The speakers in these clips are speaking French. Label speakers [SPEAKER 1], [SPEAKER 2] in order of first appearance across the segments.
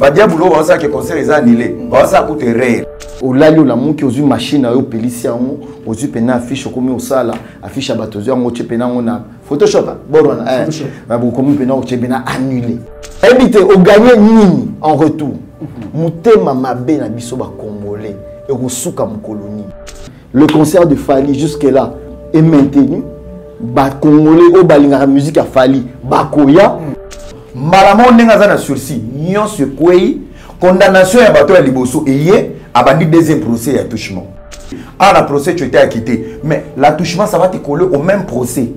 [SPEAKER 1] ba diabolo on ça que concert les annulé on ça coûte rare
[SPEAKER 2] au lalio la mon qui aux une machine à policia aux une pena affiche comme au sala affiche à batozo on che pena on a Photoshop borona ba bu comme pena au che pena annulé éviter au gagner nini en retour mutema mabe na biso ba congolais et rosuka mon colonie. Le concert de Fali jusque là est maintenu. Ba congolais au balinga musique a Fali bakoya
[SPEAKER 1] malamo ndenga za na sursis nyon se kwei condamnation ya bato ya liboso eye abandi deuxième procès ya touchement. Ah, la procès tu étais acquitté mais l'attouchement ça va te coller au même procès.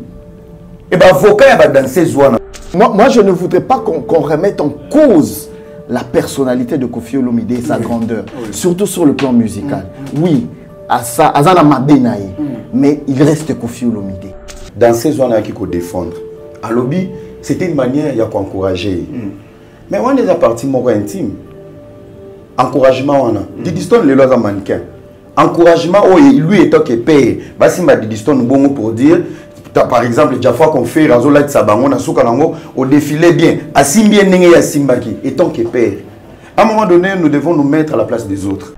[SPEAKER 1] Et ben avocat va dans ces zones.
[SPEAKER 2] Moi je ne voudrais pas qu'on remette en cause la personnalité de Koffi Olomide et sa grandeur, surtout sur le plan musical. Oui, à ça, Azana Mabenaï, mais il reste Koffi Olomide.
[SPEAKER 1] Dans ces zones-là qu'il faut défendre, à lobby, c'était une manière d'encourager. Mais on est à partir de intime. Encouragement, on a. Didiston, les lois mannequin. Encouragement, lui étant que paye. Basi ma Didiston, bon pour dire. Par exemple, il y a fois qu'on fait Razola de Sabango, au défilé bien, à Simbien Nenge à Simbaki, et tant que père. À un moment donné, nous devons nous mettre à la place des autres.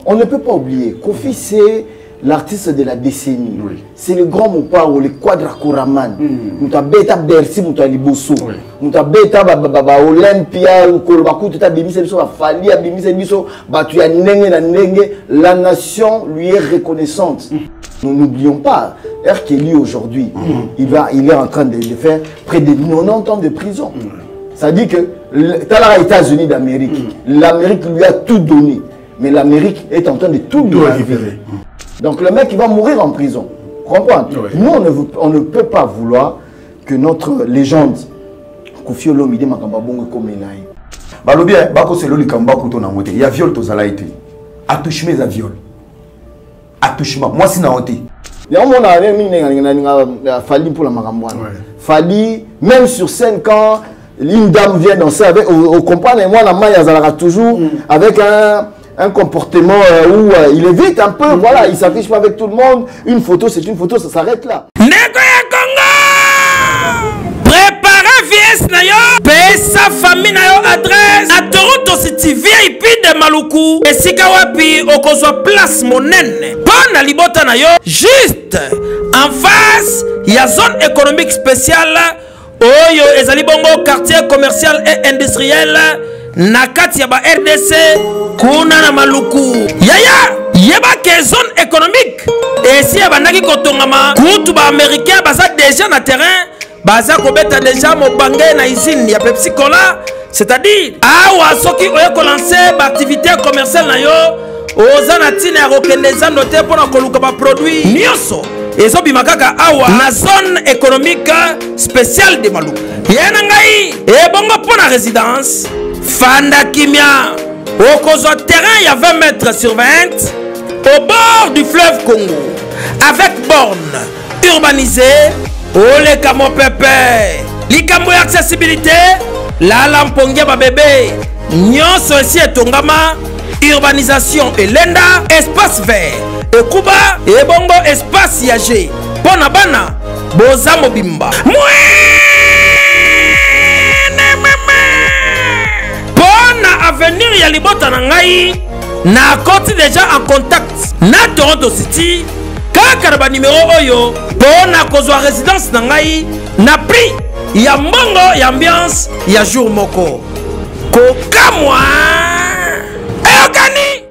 [SPEAKER 2] On ne peut pas oublier, Koffi c'est l'artiste de la décennie. Oui. C'est le grand Mopao, le Quadracoraman. Nous avons bêta Bercy, nous avons Liboso. Nous avons bêta Olympia, Kolobakou, nous avons Fali, la nation lui est reconnaissante. Nous n'oublions pas, R. Kelly aujourd'hui, il est en train de faire près de 90 ans de prison. Ça dit que, dans les États-Unis d'Amérique, l'Amérique lui a tout donné, mais l'Amérique est en train de tout lui récupérer. Donc le mec il va mourir en prison. Comprends? Nous on ne peut pas vouloir que notre légende Koffi Olomide makamba bongo comme Enaï.
[SPEAKER 1] Balobi bako selo likamba kuto na ngote. Il y a viol tozala été. Attouchement za viol. Attouchement. Moi si na honte.
[SPEAKER 2] Il y a un moment où Fali pour la Marambouane. Fali, même sur scène, quand une dame vient danser avec, au comprendre, moi, la main, il toujours avec un comportement où il évite un peu, voilà, il ne s'affiche pas avec tout le monde. Une photo, c'est une photo, ça s'arrête là.
[SPEAKER 3] Préparez VS Nayo, sa famille Nayo adresse à Toronto City VIP de Maluku et Sikawapi Okozwa place monene. Pona libota Nayo, juste en face, il y a zone économique spéciale. Oyo ezali bongo quartier commercial et industriel nakati ya ba RDC kuna na Maluku. Yaya yeba ke zone économique et si abandaki kotongama kutu ba américain baza déjà na terrain. Baza kobeta déjà mobangé na usine ya Pepsi Cola, c'est-à-dire awa soki oye ko lancer ba activité commerciale na yo oza na tina ya kokende za noter pour na koluka ba produit nyonso ezo bimakaka awa na zone économique spéciale de Maluku. Yena ngai e bongo pour la résidence Fanda Kimia okozwa terrain ya 20 mètres sur 20 au bord du fleuve Congo avec borne urbanisée. Ole kamo pepe likambo ya accessibilité la lampongia ba bébé nyonso esi etongama urbanisation elenda espace vert ekuba ebongo espace yage pona bana boza mobimba pona avenir ya libota na ngai na koti déjà en contact na Toronto City kaka ba numéro oyo pona kozwa résidence na ngai na prix ya mbongo ya ambiance ya jour moko kokamwa eyokani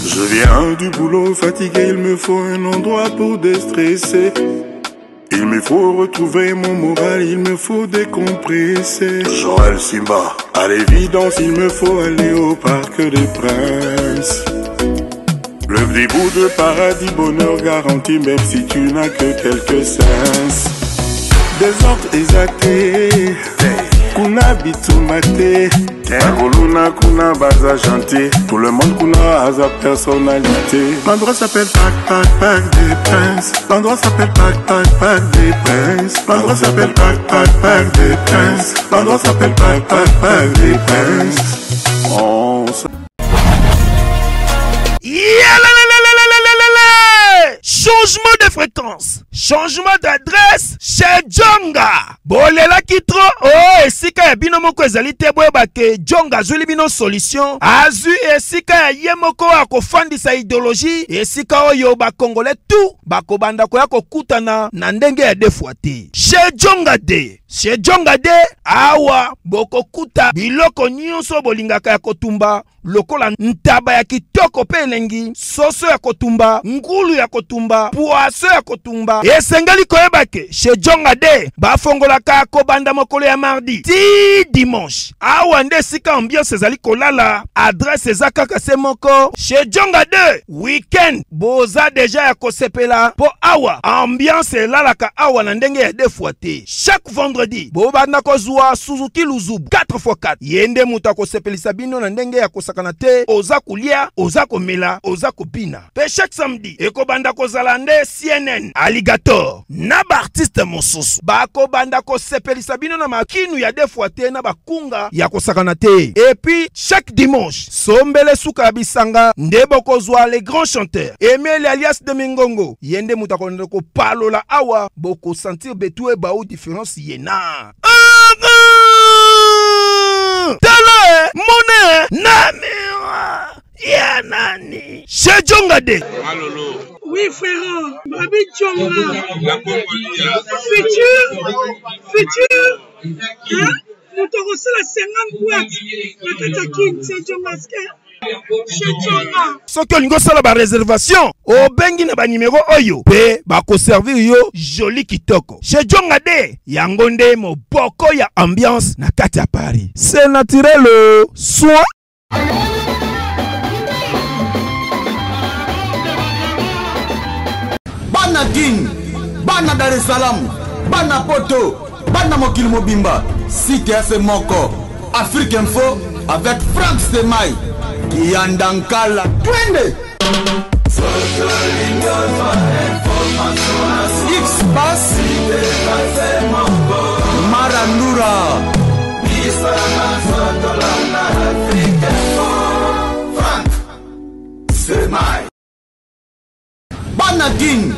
[SPEAKER 4] Je viens du boulot fatigué, il me faut un endroit pour déstresser. Il me faut retrouver mon moral, il me faut décompresser. Joël Simba, à l'évidence, il me faut aller au Parc des Princes. Le petit bout de paradis, bonheur garanti, même si tu n'as que quelques sens. Désordre exalté, kuna bitumate, Agoluna kuna baza gentil, tout le monde kuna a sa personnalité. L'endroit s'appelle Parc des Princes. L'endroit s'appelle Parc des Princes. L'endroit s'appelle Parc des Princes. L'endroit s'appelle Parc des Princes.
[SPEAKER 3] changement d'adresse chez Djonga. Bolela kitro, oh, esika ya bino moko ezali te boyeba ke Djonga azuli bino solution. Azu esika ya ye moko akofandisa idéologie, esika oyo ba Congolais tout bakobanda koya kokutana na ndenge ya defwa te. Chez Djonga de, chez Djonga de, awa bokokuta biloko nyonso bolingaka ya kotumba. Lokola ntaba ya kitoko pe elengi, soso ya kotumba, ngulu ya kotumba, poaso ya kotumba. Esengali koyeba ke chez Djonga de bafongolaka kobanda mokolo ya mardi ti dimanche. Awa nde sika ambiance ezali kolala, adresse eza kaka se moko. Chez Djonga de weekend boza deja ya kosepela po awa ambiance elalaka awa na ndenge ya defwa te. Chaque vendredi bobanda kozwa Suzuki Luzubu 4x4 yende muta kosepelisa bino na ndenge ya kosakana te, oza kulia, oza komela, oza kopina. Pe chaque samedi ekobanda kozala nde CNN Alligator na ba artiste mosusu bakobanda kosepelisa bino na makinu ya defwa te na bakunga ya kosakana te. Et puis chaque dimanche sombele suka ya bisanga nde bokozwa les grands chanteurs Emile alias de Mingongo yende muta konde ko palola awa boko sentir betu e ba ou différence yena. Tele mone namira ya nani chez Djonga de.
[SPEAKER 5] Oui frère, Babi Djonga, futur, hein? Nous te recevons la 50 boîtes, la Katakin, c'est Djonga.
[SPEAKER 3] Soki olingo sala ba réservation obengi na ba numéro oyo pe bako servir yo joli kitoko. Chez Djonga de yango nde moboko ya ambiance na kati ya Paris. C'est naturel soin.
[SPEAKER 2] Bana Guine, Bana Dar es Salaam, Bana Poto, Bana Mokil Mobimba, Cité FC Moko, Afrique Info avec Franck Semaï, Yandankala, Twende. X-Bass, Marandura, Franck Semaï. Bana Guine,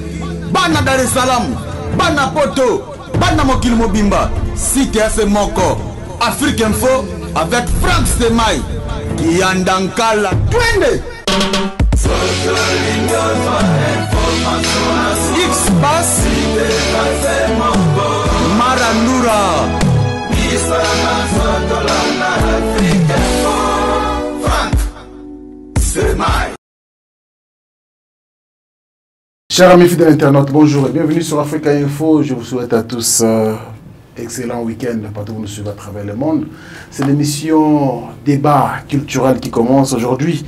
[SPEAKER 2] Bana Dar es Salaam, Bana Poto, Bana Mokil Mobimba, Cité FC Moko, Afrique Info avec Franck Semaï, Yandankala, Twende. X-Bass, Marandura, Franck Semaï.
[SPEAKER 6] Chers amis fidèles internautes, bonjour et bienvenue sur Africa Info. Je vous souhaite à tous excellent week-end partout où vous nous suivez à travers le monde. C'est l'émission débat culturel qui commence aujourd'hui.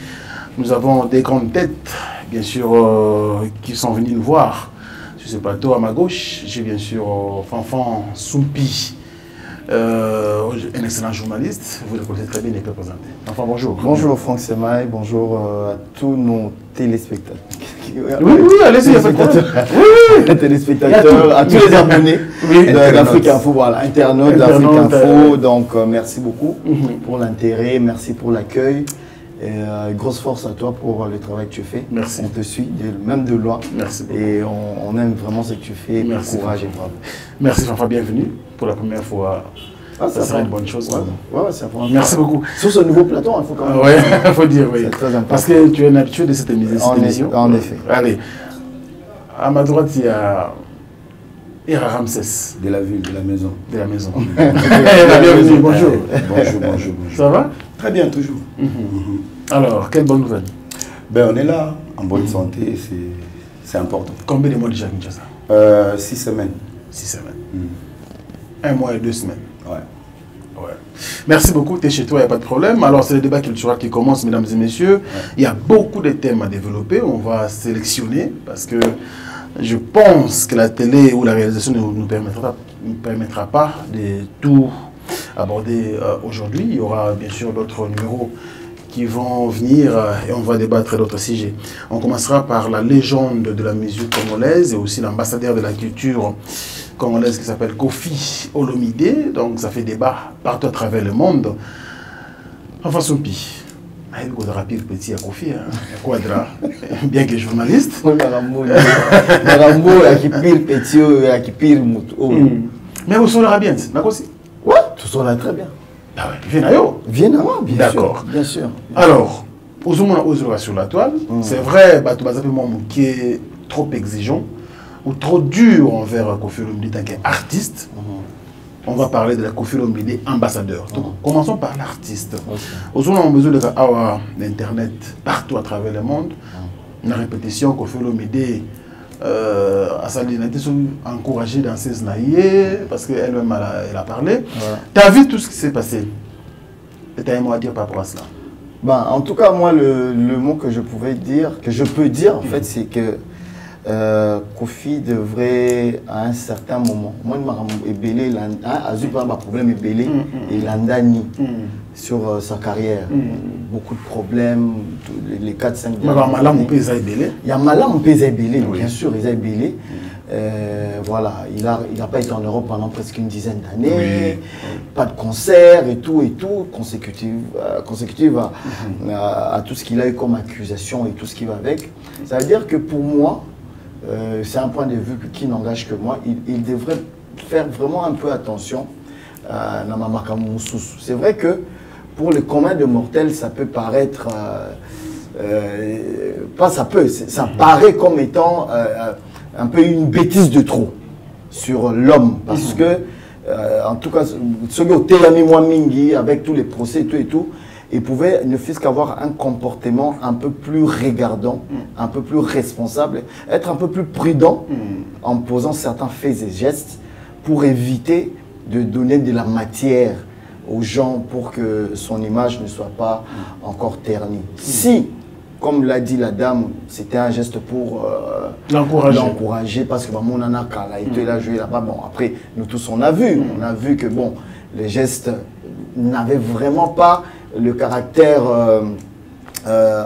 [SPEAKER 6] Nous avons des grandes têtes, bien sûr, qui sont venus nous voir sur ce plateau. À ma gauche, j'ai bien sûr Fanfan Soumpi, un excellent journaliste. Vous le connaissez très bien, il peut présenter. Fanfan, bonjour.
[SPEAKER 2] Bonjour Franck Semaï, bonjour à tous nos téléspectateurs.
[SPEAKER 6] Oui, allez-y, il y a pas de problème.
[SPEAKER 2] Les téléspectateurs, à tous les abonnés d'Afrique Info, voilà, internautes d'Afrique Info. Donc, merci beaucoup pour l'intérêt, merci pour l'accueil. Grosse force à toi pour le travail que tu fais.
[SPEAKER 6] Merci.
[SPEAKER 2] On te suit, même de loin.
[SPEAKER 6] Merci beaucoup.
[SPEAKER 2] Et on aime vraiment ce que tu fais.
[SPEAKER 6] Merci.
[SPEAKER 2] Courage et bravo.
[SPEAKER 6] Merci Fanfan, bienvenue pour la première fois.
[SPEAKER 2] Ah,
[SPEAKER 6] ça serait une bonne chose.
[SPEAKER 2] Ouais, c'est
[SPEAKER 6] merci beaucoup.
[SPEAKER 2] Sur ce nouveau plateau, il faut quand même.
[SPEAKER 6] Oui, il faut dire, oui.
[SPEAKER 2] C'est très important.
[SPEAKER 6] Parce que tu es un habitué de cette émission.
[SPEAKER 2] En effet.
[SPEAKER 6] Allez, à ma droite, il y a Ramsès.
[SPEAKER 1] De la ville, de la maison.
[SPEAKER 6] De la maison. Bienvenue, bonjour.
[SPEAKER 1] Bonjour.
[SPEAKER 6] Ça va?
[SPEAKER 1] Très bien, toujours.
[SPEAKER 6] Alors, quelle bonne nouvelle?
[SPEAKER 1] Ben, on est là, en bonne santé, c'est important.
[SPEAKER 6] Combien de mois déjà, Kinshasa?
[SPEAKER 1] 6 semaines.
[SPEAKER 6] 6 semaines. 1 mois et 2 semaines.
[SPEAKER 1] Ouais.
[SPEAKER 6] Merci beaucoup, tu es chez toi, il n'y a pas de problème. Alors, c'est le débat culturel qui commence, mesdames et messieurs. Ouais. Il y a beaucoup de thèmes à développer. On va sélectionner parce que je pense que la télé ou la réalisation ne nous permettra pas de tout aborder aujourd'hui. Il y aura bien sûr d'autres numéros qui vont venir et on va débattre d'autres sujets. On commencera par la légende de la musique congolaise et aussi l'ambassadeur de la culture congolaise qui s'appelle Kofi Olomide. Donc ça fait débat partout à travers le monde. Enfin, Soumpi, il y a pire petit à Kofi, Quadra, bien que journaliste.
[SPEAKER 2] Oui, Marambo, qui pire petit, qui pire moto.
[SPEAKER 6] Mais vous serez bien, d'accord aussi?
[SPEAKER 2] Ouais, tout ça là très bien.
[SPEAKER 6] Ah ouais, Viennayo.
[SPEAKER 2] Viennayo, bien sûr.
[SPEAKER 6] D'accord.
[SPEAKER 2] Bien sûr.
[SPEAKER 6] Alors, aux sur la toile, c'est vrai, qui est trop exigeant ou trop dur envers Kofi Olomide en tant qu'artiste. On va parler de la Kofi Olomide ambassadeur. Donc, commençons par l'artiste. Aujourd'hui, on a besoin d'Internet partout à travers le monde. Une répétition, Kofi Olomide a encouragé dans ses naïers parce qu'elle-même elle a parlé. Tu as vu tout ce qui s'est passé. Et tu as un mot à dire par rapport à cela?
[SPEAKER 2] Ben, en tout cas, moi, le mot que je peux dire, en fait, c'est que Kofi devrait, à un certain moment, moi, je n'ai pas de problème et landani sur sa carrière. Beaucoup de problèmes, les 4-5
[SPEAKER 6] il y a Malam Mpeza-Ebele,
[SPEAKER 2] bien sûr, il a Ebele. Voilà, il n'a pas été en Europe pendant presque une dizaine d'années, pas de concert et tout, consécutive à tout ce qu'il a eu comme accusation et tout ce qui va avec. Ça veut dire que pour moi, c'est un point de vue qui n'engage que moi, il devrait faire vraiment un peu attention à Namamaka Moussous. C'est vrai que pour les communs de mortels, ça peut paraître, ça paraît comme étant un peu une bêtise de trop sur l'homme, parce que, en tout cas, ceux qui ont Télami Mingi, avec tous les procès et tout, ils pouvaient ne fût-ce qu'avoir un comportement un peu plus regardant, un peu plus responsable, être un peu plus prudent en posant certains faits et gestes pour éviter de donner de la matière aux gens pour que son image ne soit pas encore ternie. Si, comme l'a dit la dame, c'était un geste pour l'encourager parce que mon anaka il a joué là-bas. Bon, après, nous tous on a vu que bon, les gestes n'avaient vraiment pas le caractère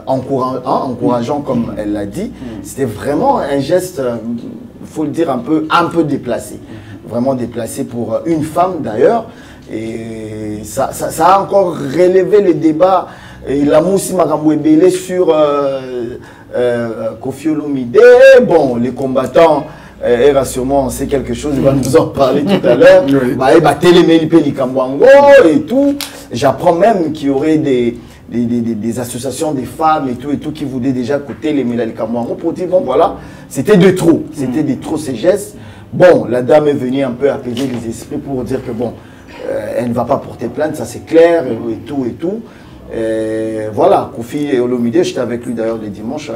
[SPEAKER 2] encourageant comme elle l'a dit. C'était vraiment un geste, il faut le dire, un peu déplacé. Vraiment déplacé pour une femme d'ailleurs. Et ça a encore relevé le débat. Et la moussi Marambo Ebele sur Kofi Olomide. Bon, les combattants, et sûrement c'est quelque chose, il va nous en parler tout à l'heure. Et tout. J'apprends même qu'il y aurait des associations des femmes et tout qui voulaient déjà côté les Mélali Kamwango pour dire bon voilà, c'était de trop. C'était de trop ces gestes. Bon, la dame est venue un peu apaiser les esprits pour dire que bon, elle ne va pas porter plainte, ça c'est clair et tout et tout. Voilà, Kofi Olomide, j'étais avec lui d'ailleurs le dimanche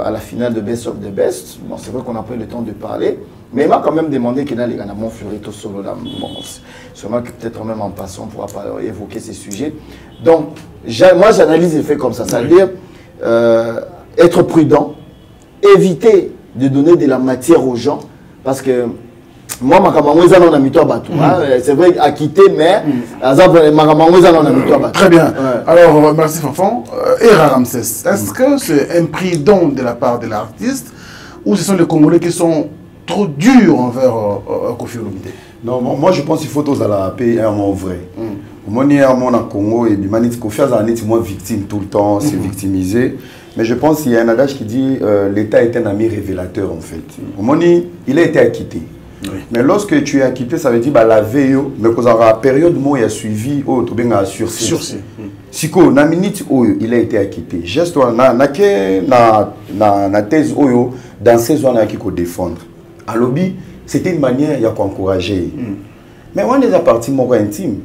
[SPEAKER 2] à la finale de Best of the Best. Bon, c'est vrai qu'on n'a pas eu le temps de parler, mais il m'a quand même demandé qu'il y a les Ganamon Florito Solo là. Bon, sûrement que peut-être même en passant on pourra pas évoquer ces sujets. Donc, moi j'analyse les faits comme ça, c'est-à-dire être prudent, éviter de donner de la matière aux gens, parce que moi, c'est vrai, à quitter, mais
[SPEAKER 6] très bien. Alors, merci Fafon. Et Ramsès, est-ce que c'est un prix don de la part de l'artiste ou ce sont les Congolais qui sont trop durs envers Kofi Olomide?
[SPEAKER 1] Non, moi je pense qu'il faut tous à la paix un mot vrai. Moi, il y a un monde en Congo et Kofi est moins victime tout le temps, c'est victimisé. Mais je pense qu'il y a un adage qui dit l'État est un ami révélateur en fait. Il a été acquitté. Oui. Mais lorsque tu es acquitté, ça veut dire bah, la veille, mais que la période où il a suivi, tu as sursis. Si na minute où il a été acquitté, juste na thèse où dans ces zones qui faut défendre. À lobby, c'était une manière d'encourager. Mais on est à partir mon intime.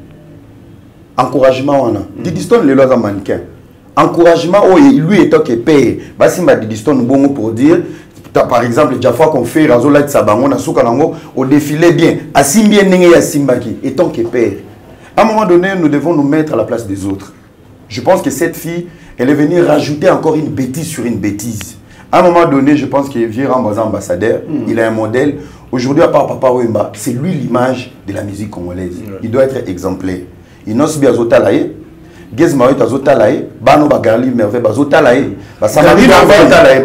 [SPEAKER 1] Encouragement on a. Didiston les lois mannequin. Encouragement lui est ok paye. Bah si ma Didiston bon pour dire. Par exemple, déjà fois qu'on fait Razola de Sabango, au défilé bien, Assim bien Nengue Asimbaki, et tant que père. À un moment donné, nous devons nous mettre à la place des autres. Je pense que cette fille, elle est venue rajouter encore une bêtise sur une bêtise. À un moment donné, je pense qu'il vient en ambassadeur, il a un modèle. Aujourd'hui, à part Papa Wemba, c'est lui l'image de la musique congolaise. Il doit être exemplaire. Il n'a pas bien Zotalaye. Gezmaoui Zotalaye, Bano Bagarli Merveille Zotalaye. Samari Zotalaye,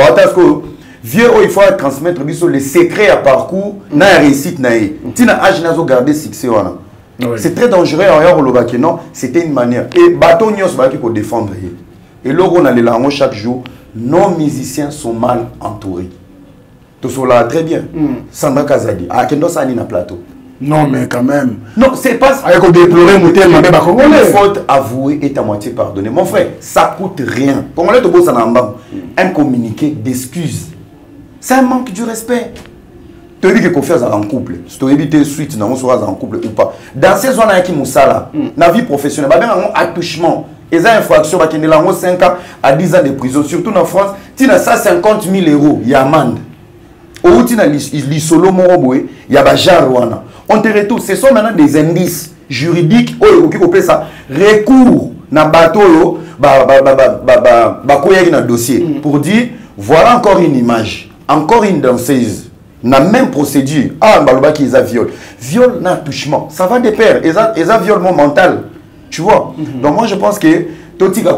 [SPEAKER 1] vieux, il faut transmettre les secrets à parcours, na réussite na. Tina âge n'a pas gardé succès. C'est très dangereux. Non, c'était une manière. Et bateau nyos va qu'il faut défendre. Et là, on a les langues chaque jour. Nos musiciens sont mal entourés. Tout cela très bien. Sandra Kazadi. À Kendo Sani na plateau.
[SPEAKER 6] Non, mais quand même.
[SPEAKER 1] Non, c'est pas ça.
[SPEAKER 6] Avec déplorer mon thème, mais pas
[SPEAKER 1] une faute avouée est à moitié pardonnée. Mon frère, ça coûte rien. Congolais de un communiqué d'excuses. C'est un manque du respect. Tu dis que qu'on fait en couple. Si tu évites suite, on soit en couple ou pas. Dans ces zones qui nous sala, dans la vie professionnelle, il y a un attouchement. Et ça, infraction, il y a 5 ans à 10 ans de prison. Surtout en France, tu as 150 000 €, il y a amende. Ou tu as les solo moroboé, il y a Bajarwana. On te retrouve, ce sont maintenant des indices juridiques qui ont ça. Recours dans le bateau, dans dossier, pour dire, voilà encore une image, encore une danseuse. La même procédure. Ah, qui est un viol. Viol, n'a touchement. Ça va de pair. Et ça viol mental. Tu vois. Donc moi je pense que Toti a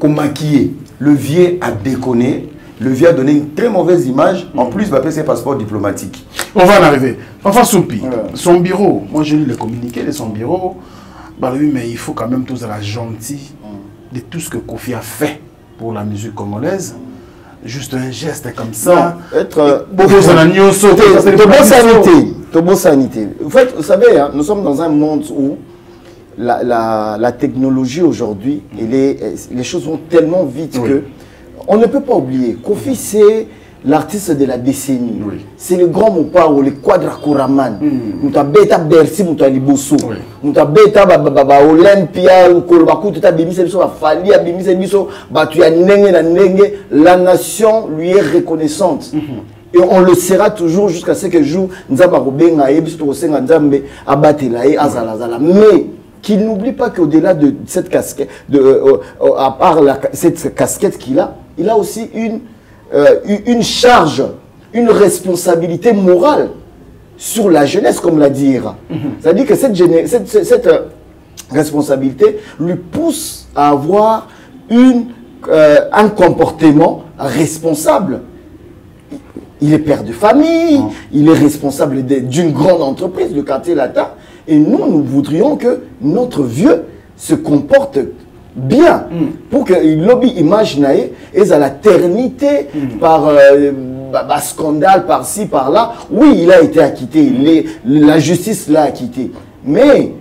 [SPEAKER 1] maquillé. Le vieux a déconné. Le vieux a donné une très mauvaise image. En plus, il va payer ses passeports diplomatiques.
[SPEAKER 6] On va en arriver. Enfin, Soupi, son bureau. Moi j'ai lu le communiqué de son bureau. Bah oui, mais il faut quand même tous être gentil de tout ce que Kofi a fait pour la musique congolaise. Juste un geste comme ça.
[SPEAKER 2] Non, être bonne sanité. En fait, vous savez, hein, nous sommes dans un monde où la technologie aujourd'hui, les choses vont tellement vite que on ne peut pas oublier. Kofi, c'est l'artiste de la décennie. C'est le grand Mopao, le Quadracoraman. Nous avons bêta Bercy, nous avons Liboso. Nous avons bêta Olympia, Kolobakou, tout a Fali, la nation lui est reconnaissante. Et on le sera toujours jusqu'à ce que jour nous avons mais qu'il n'oublie pas qu'au-delà de cette casquette, à part cette casquette qu'il a, il a aussi une charge, une responsabilité morale sur la jeunesse, comme l'a dit Ira. C'est-à-dire que cette responsabilité lui pousse à avoir un comportement responsable. Il est père de famille, il est responsable d'une grande entreprise, le quartier latin. Et nous voudrions que notre vieux se comporte bien pour que lobby image naïe et à la ternité par scandale par-ci par-là. Oui, il a été acquitté, la justice l'a acquitté, mais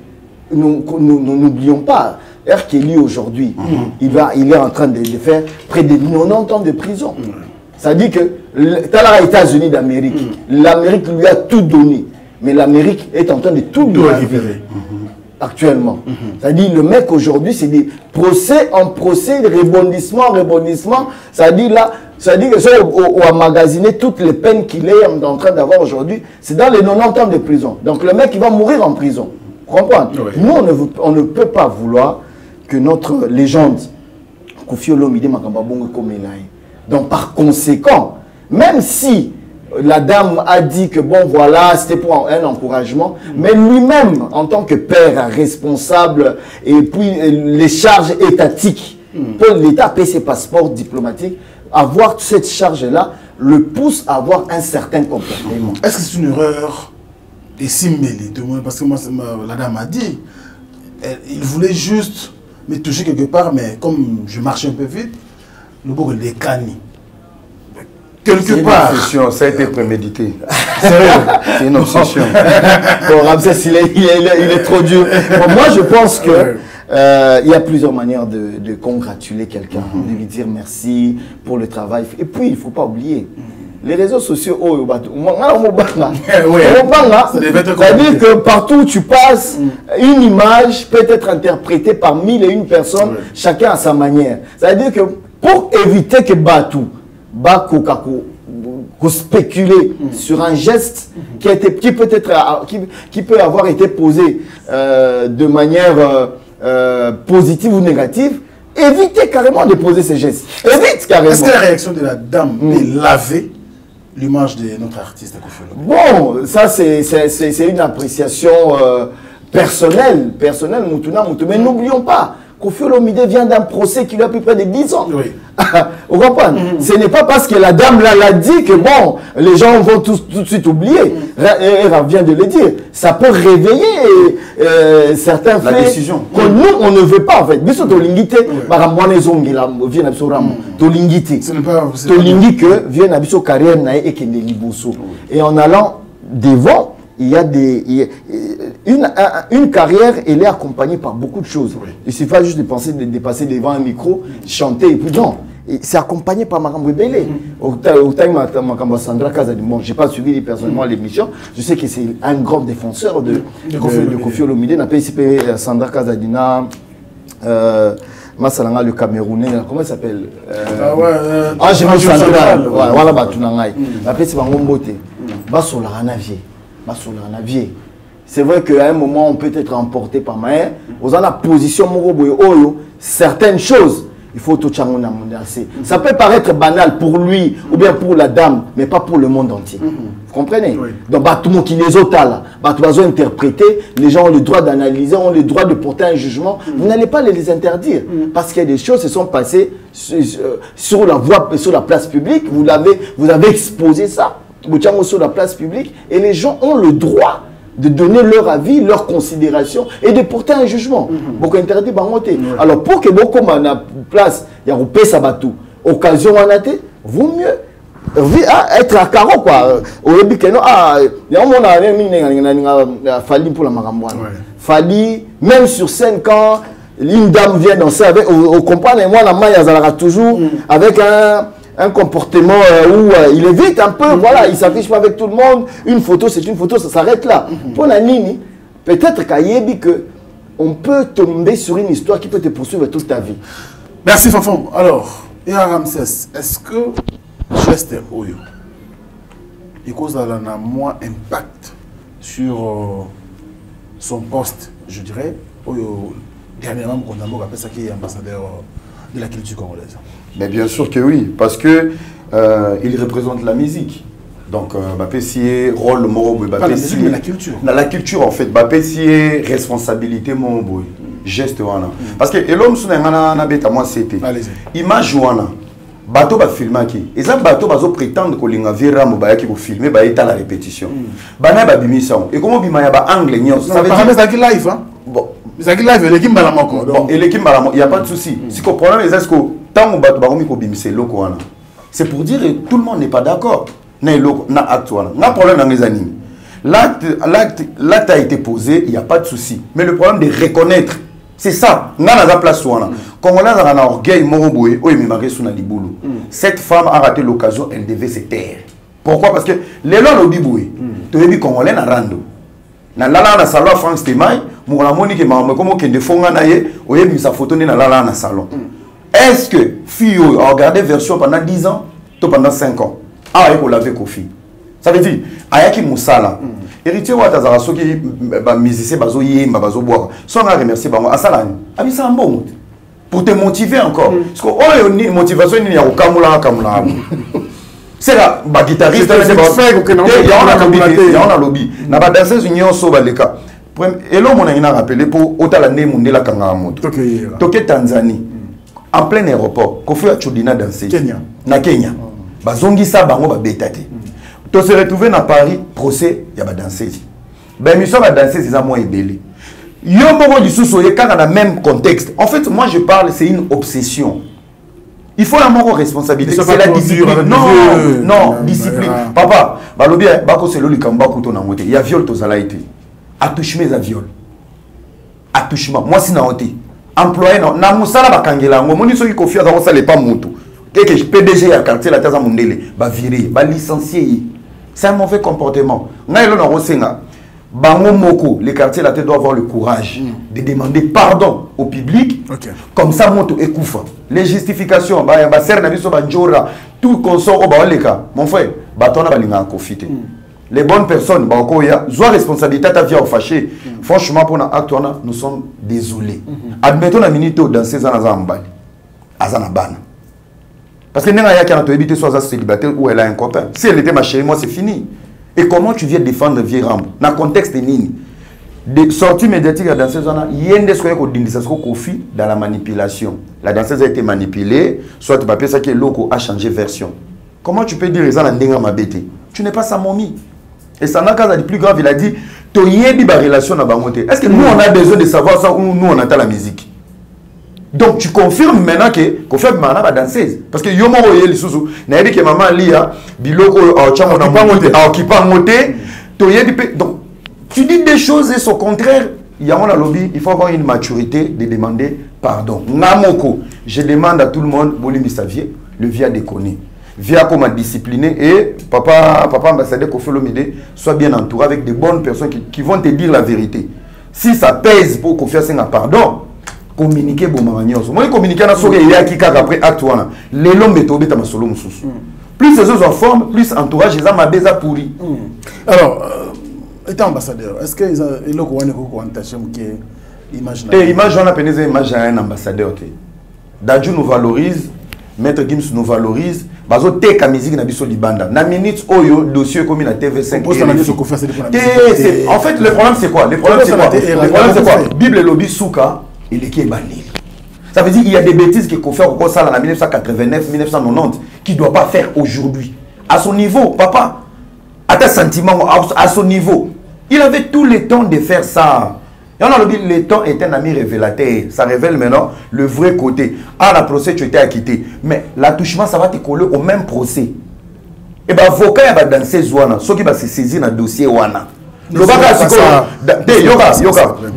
[SPEAKER 2] nous n'oublions pas R. Kelly aujourd'hui, il est en train de faire près de 90 ans de prison. Ça dit que t'as les États-Unis d'Amérique, l'Amérique lui a tout donné, mais l'Amérique est en train de tout lui récupérer. Actuellement. C'est-à-dire, le mec aujourd'hui, c'est des procès en procès, rebondissement en rebondissement. C'est-à-dire là, c'est-à-dire que ça, on a magasiné toutes les peines qu'il est en train d'avoir aujourd'hui. C'est dans les 90 ans de prison. Donc le mec, il va mourir en prison. Vous comprenez? Nous, on ne peut pas vouloir que notre légende, Kofi Olomide Makambabongo Komelaï. Donc par conséquent, même si la dame a dit que bon voilà, c'était pour un encouragement, mais lui-même, en tant que père responsable, et puis les charges étatiques, pour l'État payer ses passeports diplomatiques, avoir cette charge-là le pousse à avoir un certain comportement.
[SPEAKER 6] Est-ce que c'est une erreur de simuler? Parce que moi, la dame a dit, il voulait juste me toucher quelque part, mais comme je marche un peu vite, le beau les cani. Quelque part.
[SPEAKER 1] Ça a été prémédité.
[SPEAKER 2] C'est une obsession. Bon, Ramsès, il est trop dur. Bon, moi, je pense que il y a plusieurs manières de congratuler quelqu'un, de lui dire merci pour le travail. Et puis, il ne faut pas oublier, les réseaux sociaux, c'est-à-dire que partout où tu passes, une image peut être interprétée par 1001 personnes, chacun à sa manière. C'est-à-dire que pour éviter que Batou, spéculer sur un geste qui peut avoir été posé de manière positive ou négative, évitez carrément de poser ces gestes. Évite carrément.
[SPEAKER 6] Est-ce que la réaction de la dame est lavée l'image de notre artiste?
[SPEAKER 2] Bon, ça c'est une appréciation personnelle, mais n'oublions pas, Kofi Olomide vient d'un procès qui lui a pris près de 10 ans.
[SPEAKER 6] Oui.
[SPEAKER 2] Vous comprenez? Ce n'est pas parce que la dame là l'a dit que bon, les gens vont tout de suite oublier. Elle vient de le dire. Ça peut réveiller certains faits
[SPEAKER 1] décision.
[SPEAKER 2] que nous, on ne veut pas en fait. Biso tolingite, vient tolingite.
[SPEAKER 6] Ce n'est pas...
[SPEAKER 2] Tolingite que vient à biso carrière nae et que liboso. Et en allant devant, il y a une carrière, elle est accompagnée par beaucoup de choses. Oui. Il suffit juste de passer devant un micro, chanter et puis non. C'est accompagné par Makambo Belé. Au temps Sandra Kazadi, bon, je n'ai pas suivi personnellement l'émission. Je sais que c'est un grand défenseur de Kofi Olomide. On appelle ici Sandra Kazadina, Masalanga le Camerounais, comment il s'appelle? Je me Central. Voilà, Batunangai. On appelle ici Bangombote. Basolanavier. C'est vrai qu'à un moment, on peut être emporté par Maher. Aux la position, certaines choses, il faut tout changer. Ça peut paraître banal pour lui ou bien pour la dame, mais pas pour le monde entier. Vous comprenez? Oui. Donc, tout le monde qui les autres là, interpréter, les gens ont le droit d'analyser, ont le droit de porter un jugement. Vous n'allez pas les interdire parce qu'il y a des choses qui se sont passées sur la voie, sur la place publique. Vous avez exposé ça. Sur la place publique et les gens ont le droit de donner leur avis, leur considération et de porter un jugement. Beaucoup interdit bangoté. Alors pour que beaucoup à la place, il y a un sabatou, occasion vaut mieux être à carreau quoi. Au début que non il y a un Fali pour la Marambouane. Fali même sur scène quand une dame vient danser avec au comprendre moi la main il y toujours avec un comportement où il évite un peu, voilà, il s'affiche pas avec tout le monde, une photo c'est une photo, ça s'arrête là. Pour la Nini, peut-être qu'à Yebi on peut tomber sur une histoire qui peut te poursuivre toute ta vie.
[SPEAKER 6] Merci Fanfan. Alors, Yaya Ramsès, est-ce que geste Oyo, il cause un moins impact sur son poste, je dirais, Oyo, dernièrement, on a appelé ça qui est ambassadeur de la culture congolaise?
[SPEAKER 1] Mais bien sûr que oui, parce que il représente la musique. Donc, c'est rôle morobo.
[SPEAKER 6] Pas la musique, mais la culture.
[SPEAKER 1] La culture, en fait, c'est responsabilité morobo. Geste wana. Parce que l'homme sur na beta moi c'était. Image wana. Bateau va filmer qui. Et ça bateau va prétendre que l'inga vera mo ba ki ko filmer ba état la répétition. Bana ba bimisa. Et comment bimaya ba angle nyos.
[SPEAKER 6] Ça veut dire ça qui live hein. Bon. Ça qui live l'équipe balamako.
[SPEAKER 1] Bon, et l'équipe balamako, il y a pas de souci. Si le problème est est-ce que tant que bateau ba ko bimisa loko wana. C'est pour dire que tout le monde n'est pas d'accord. Na loko na acte wana. Na problème dans les animes. L'acte a été posé, il n'y a pas de souci. Mais le problème de reconnaître, c'est ça. Cette femme a raté l'occasion, elle devait se taire. Pourquoi? Parce que les lois l'ont dit, tu es congolais na rando. Na lala na salon France Temay, mon amoni que maman comme que de fonga na ye, oye bi sa photo na lala na salon. Est-ce que fille a regardé version pendant 10 ans, toi pendant 5 ans? Ah, il faut laver Kofi. Ça veut dire, ayaki musala. Héritier Ouattazara, ceux qui musiciens, bazo yemba, bazo boire. Soit on a remercié bango, asalani. Abisa un bon pour te motiver encore. Parce que oh, une motivation, il y a au kamula. C'est là, bah guitariste, il y a un lobby. N'a pas dansé une union sauve les cas. Et l'homme on a rappelé pour Otalane Mundela Kangamoto. Toké Tanzanie. En plein aéroport, Kofi Achudina dansé. Na Kenya. Bazongi sa bango ba betate. Tu se retrouves dans Paris, procès, il y a des danseuses. Ben, nous sommes des danseuses, ils ont moins ébélé. Il y a un moment du sous-soleil, quand dans le même contexte. En fait, moi je parle, c'est une obsession. Il faut la mort responsabilité. C'est la discipline. Non, discipline. Papa, il y a viol, attouchement, il y a viol. Attouchement. Moi, c'est nauté. Employé, non. Namusala bakangela, mon iso qui confie dans ça, n'est pas moto. Que PDG à quartier la Taza Mundele, va virer, va licencier. C'est un mauvais comportement. Les quartiers la tête doivent avoir le courage de demander pardon au public. Comme ça, moto et koufa. Les justifications, tout consort au Baoleka. Mon frère, les bonnes personnes, soit responsabilité à vie fâché. Franchement, pour notre acte, nous sommes désolés. Admettons la minute dans ces ans à parce que Néna Yaki a évité soit célibataire ou elle a un copain. Si elle était ma chérie, moi c'est fini. Et comment tu viens défendre vieille Rambo? Dans le contexte de Nini. des sorties médiatiques à danseuse, il y a des Kofi dans la manipulation. La danseuse a été manipulée, soit tu peux ça que Loko a changé version. Comment tu peux dire ça dans Ndenga Mabete? Tu n'es pas sa momie. Et ça n'a qu'à dire plus grave, il a dit, tu as une relation à Bamote. Est-ce que nous on a besoin de savoir ça ou nous on entend la musique? Donc tu confirmes maintenant que confirme maintenant la danseuse. Parce que yo moro yeli susu, na yebi que maman lia biloko chamo na moté, occupant moté, to yebi donc tu dis des choses et au contraire, il y a un lobby, il faut avoir une maturité de demander pardon. Namoko, je demande à tout le monde, Bolimi Savier, le via déconné. Via comment discipliner et papa ambassadeur Kofi Olomide soit bien entouré avec de bonnes personnes qui vont te dire la vérité. Si ça pèse pour Kofi un pardon, communiquer bon manios. Moi communiquer na soke ya ki kaka après acte wana. Les lombe to beta masolo mususu. Plus ces autres en forme, plus entourage les ma beza pourri.
[SPEAKER 6] Alors étant ambassadeur, est-ce que ils ont quoi ko entaché qui image na?
[SPEAKER 1] Image on a peine image un ambassadeur té. Dadju nous valorise, Maître Gims nous valorise. Bazo teka musique na biso libanda. Na minute oyo dossier comme na TV5. En fait le problème c'est quoi? Le problème c'est quoi? Bible lobby souka et le qui est banni. Ça veut dire qu'il y a des bêtises qu'il faut faire au ça en 1989, 1990 qu'il ne doit pas faire aujourd'hui. À son niveau, papa, à tes sentiments, à son niveau, il avait tout le temps de faire ça. Et on a le temps est un ami révélateur. Ça révèle maintenant le vrai côté. Ah, la procès, tu étais acquitté. Mais l'attouchement, ça va te coller au même procès. Et bien, avocat, il va danser Zouana. Ceux qui vont se saisir dans le dossier Ouana. Le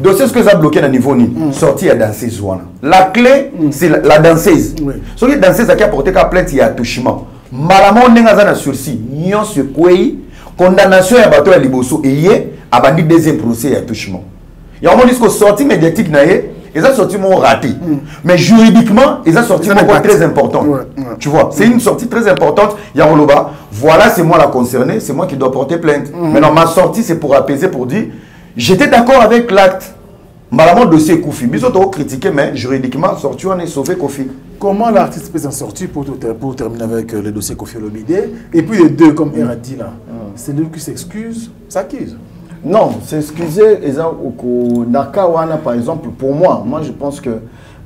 [SPEAKER 1] dossier, ce que ça a bloqué à niveau ni sorti à danser Zouana. La clé, c'est la danseuse. Ce qui est danseuse qui a porté qu'à plainte, il y a attouchement. Malamon n'est pas sursis. Nyon se koué. Condamnation à bateau à Liboso. Et y est, à banni deuxième procès à attouchement. Il y a un moment où sorti médiatique, ils ont sorti mon raté. Mais juridiquement, ils ont sorti mon très important. Tu vois, c'est une sortie très importante. Il y a un loba. Voilà, c'est moi la concernée, c'est moi qui dois porter plainte. Maintenant, ma sortie, c'est pour apaiser, pour dire, j'étais d'accord avec l'acte. Malheureusement, le dossier Kofi. Bisous, tu as critiqué, mais juridiquement, sorti, on est sauvé Kofi.
[SPEAKER 6] Comment l'artiste peut s'en sortir pour terminer avec le dossier Kofi Olomide? Et puis les deux, comme Era dit là, c'est lui qui s'excuse, s'accuse.
[SPEAKER 2] Non, s'excuser, Nakawana par exemple, pour moi je pense que,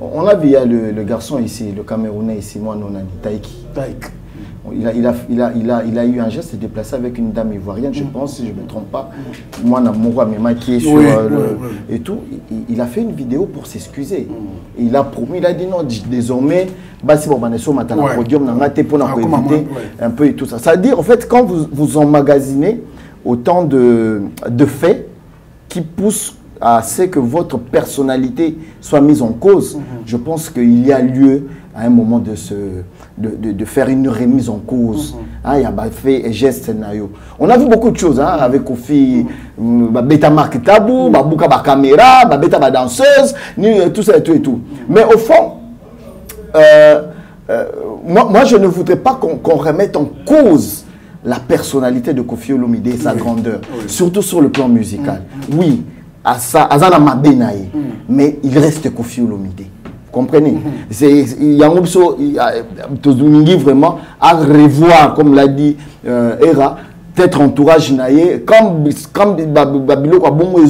[SPEAKER 2] on a vu le garçon ici, le Camerounais ici, moi non, Taïki. Il a eu un geste, s'est déplacé avec une dame ivoirienne, je pense, si je ne me trompe pas. Moi, Mema qui est sur et tout, il a fait une vidéo pour s'excuser. Il a promis, il a dit non, désormais, Bassi Bobanesso m'a un podium, pour éviter un peu et tout ça. C'est-à-dire, en fait, quand vous emmagasinez autant de faits qui poussent à ce que votre personnalité soit mise en cause, je pense qu'il y a lieu à un moment de faire une remise en cause. Il y a des faits et gestes. On a vu beaucoup de choses avec Kofi, Beta Mark Tabou, Babouka Caméra, Beta danseuse, tout ça et tout et tout. Mais au fond, moi je ne voudrais pas qu'on remette en cause la personnalité de Kofi Olomide et sa grandeur, surtout sur le plan musical. Oui, Azana Mabenaï, mais il reste Kofi Olomide. Vous comprenez? Il y a vraiment à revoir, comme l'a dit Era, peut-être entourage naïe, comme Babilo Kwabongo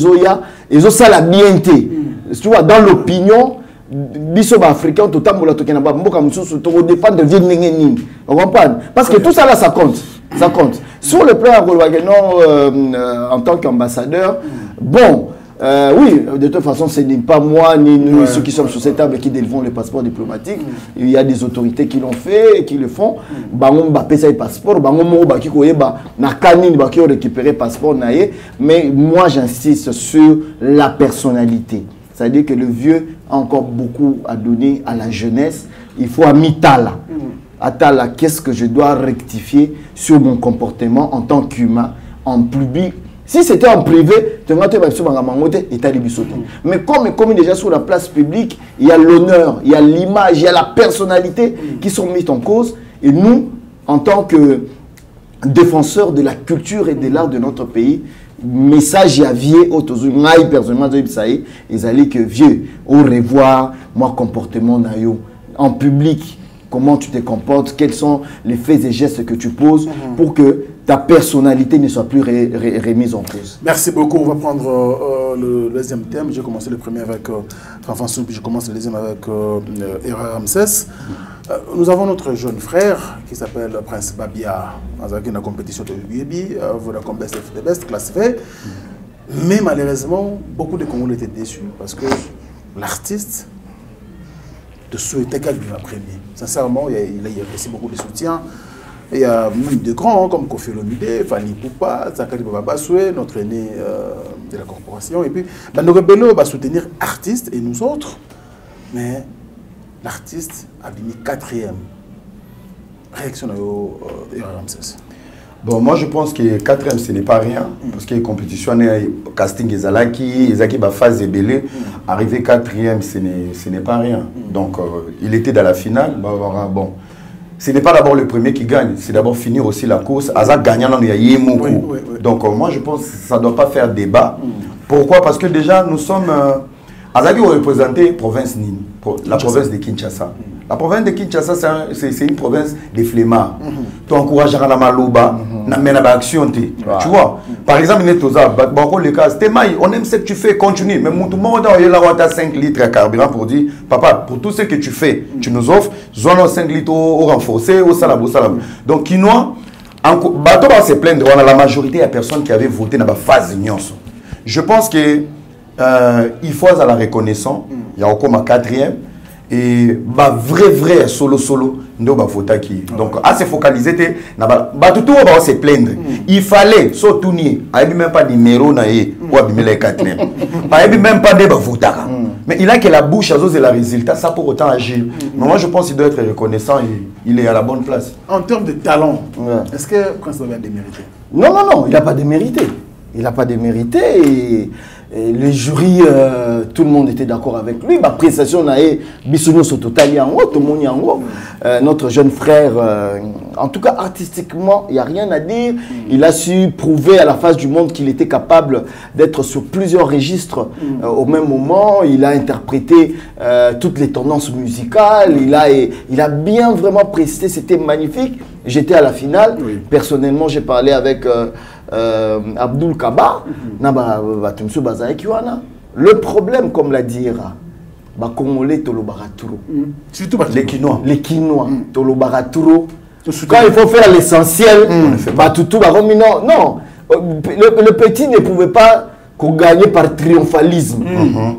[SPEAKER 2] Ezo ça la bienté. Tu vois, dans l'opinion, Biso africain, tout le monde qui n'a pas défendre de vie. Vous comprenez? Parce que tout ça là, ça compte. Ça compte. Sur le plan en tant qu'ambassadeur, bon, oui, de toute façon, ce n'est pas moi ni nous, ceux qui sont sur cette table qui délivrons les passeports diplomatiques. Il y a des autorités qui l'ont fait et qui le font. Bango m'a payé le passeport, bango m'a qui na canine qui ont récupéré le passeport naïe. Mais moi, j'insiste sur la personnalité. C'est-à-dire que le vieux a encore beaucoup à donner à la jeunesse. Il faut à mitala. Atala, qu'est-ce que je dois rectifier sur mon comportement en tant qu'humain, en public. Si c'était en privé, mais comme déjà sur la place publique, il y a l'honneur, il y a l'image, il y a la personnalité qui sont mises en cause. Et nous, en tant que défenseurs de la culture et de l'art de notre pays, message à vieux, personnellement, ils allaient que vieux, au revoir, moi comportement en public. comment tu te comportes, quels sont les faits et gestes que tu poses pour que ta personnalité ne soit plus remise en cause.
[SPEAKER 6] Merci beaucoup. On va prendre le deuxième thème. J'ai commencé le premier avec Fanfanson, puis je commence le deuxième avec Era Ramsès. Nous avons notre jeune frère qui s'appelle Prince Babia. Dans la compétition de l'UBB, Vodacom Best of the Best, classifié. Mais malheureusement, beaucoup de Congolais étaient déçus parce que l'artiste de souhaitait qu'elle vienne premier. Sincèrement, il y a reçu beaucoup de soutien. Il y a même de grands comme Kofi Olomide, Fanny Poupa, Zakari Babasoué, notre aîné de la corporation. Et puis, nos rebelles va soutenir artistes et nous autres. Mais l'artiste a mis 4e. Réaction de Ramsès.
[SPEAKER 1] Bon, moi je pense que 4e ce n'est pas rien. Parce que les compétitions, casting Ezalaki, phase de Belé, arriver 4e ce n'est pas rien. Donc il était dans la finale. Bon. Ce n'est pas d'abord le premier qui gagne, c'est d'abord finir aussi la course. Azak gagnant, il y a Yémoukou. Oui. Donc moi je pense que ça ne doit pas faire débat. Pourquoi? Parce que déjà nous sommes... Azaki représenté province Nini, la province de Kinshasa. La province de Kinshasa, c'est une province des flemmards. Tu encourages à la malouba, action. Tu vois? Par exemple, on aime ce que tu fais, continue. Mais tout le monde a 5 litres à carburant pour dire, papa, pour tout ce que tu fais, tu nous offres, zone 5 litres au renforcé, au salam. Donc, Kinois, bateau va se plaindre, on a la majorité de personnes qui avaient voté dans la phase nyonso. Je pense que il faut à la reconnaissance, il y a encore ma 4e. Et vrai solo ndo ba vota qui donc à se focaliser tout va se plaindre. Il fallait soutenir avec même pas numéro na e ou abimela 4e avec même pas de ba vota mais il a que la bouche à et la résultat ça pour autant agir. Mais moi je pense qu'il doit être reconnaissant et il est à la bonne place.
[SPEAKER 6] En termes de talent, est-ce que Prince Babia a démérité?
[SPEAKER 2] Non, il n'a pas démérité. Il n'a pas démérité et le jury, tout le monde était d'accord avec lui. Ma prestation n'a Bissouno Sototali notre jeune frère, en tout cas artistiquement, il n'y a rien à dire. Il a su prouver à la face du monde qu'il était capable d'être sur plusieurs registres au même moment. Il a interprété toutes les tendances musicales. Il a bien vraiment presté, c'était magnifique. J'étais à la finale. Personnellement, j'ai parlé avec... Abdul Kaba, le problème, comme l'a dit Ira, Congolais les Quinois, quand il faut faire l'essentiel, non, le petit ne pouvait pas gagner par triomphalisme.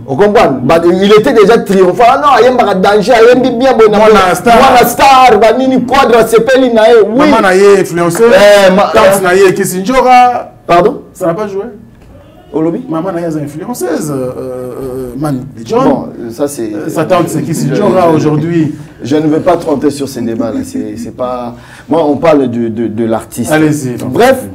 [SPEAKER 2] Vous comprenez? Il était déjà triomphant. Non, il y a un danger, il y a bien bon star, quadra sepeli nae. Oui.
[SPEAKER 6] Maman nae influenceur. Tante nae Kisinjora.
[SPEAKER 2] Pardon?
[SPEAKER 6] Ça n'a pas joué.
[SPEAKER 2] Olobi?
[SPEAKER 6] Maman nae influenceuse. Man, John.
[SPEAKER 2] Bon, ça c'est.
[SPEAKER 6] Sa tante c'est Kisinjora aujourd'hui.
[SPEAKER 2] Je ne vais pas tromper sur ces débats là. C'est pas. Moi, on parle de l'artiste.
[SPEAKER 6] Allez-y.
[SPEAKER 2] Bref.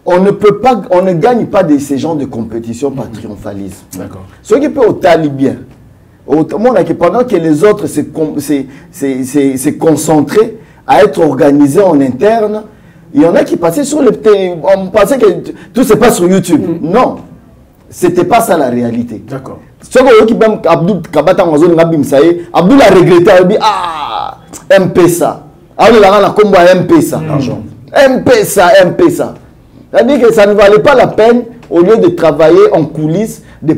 [SPEAKER 2] On ne gagne pas de ces genres de compétition par triomphalisme.
[SPEAKER 6] D'accord.
[SPEAKER 2] Ce qui peut au talibien, pendant que les autres se concentraient à être organisés en interne, il y en a qui passaient sur le... On pensait que tout se passe sur YouTube. Non, c'était pas ça la réalité.
[SPEAKER 6] D'accord.
[SPEAKER 2] Ce qui Abdul Kabata Abdul a regretté, il a dit ah, MP-ça. Alors là, on a combo à MP-ça. MP-ça. C'est-à-dire que ça ne valait pas la peine, au lieu de travailler en coulisses, de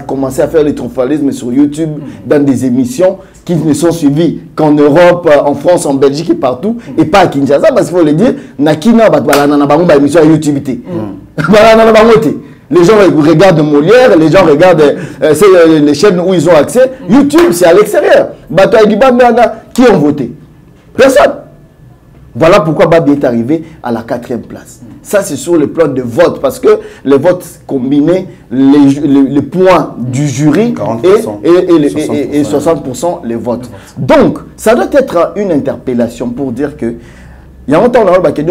[SPEAKER 2] commencer à faire le triomphalisme sur YouTube, dans des émissions qui ne sont suivies qu'en Europe, en France, en Belgique et partout, et pas à Kinshasa, parce qu'il faut le dire, Nakina, émission à YouTube. Les gens regardent Molière, les gens regardent les chaînes où ils ont accès. YouTube, c'est à l'extérieur. Qui ont voté? Personne. Voilà pourquoi Babi est arrivé à la 4e place. Ça, c'est sur le plan de vote, parce que les votes combinés, les points du jury
[SPEAKER 1] 40%,
[SPEAKER 2] et 60% les votes. Donc, ça doit être une interpellation pour dire que, il y a longtemps,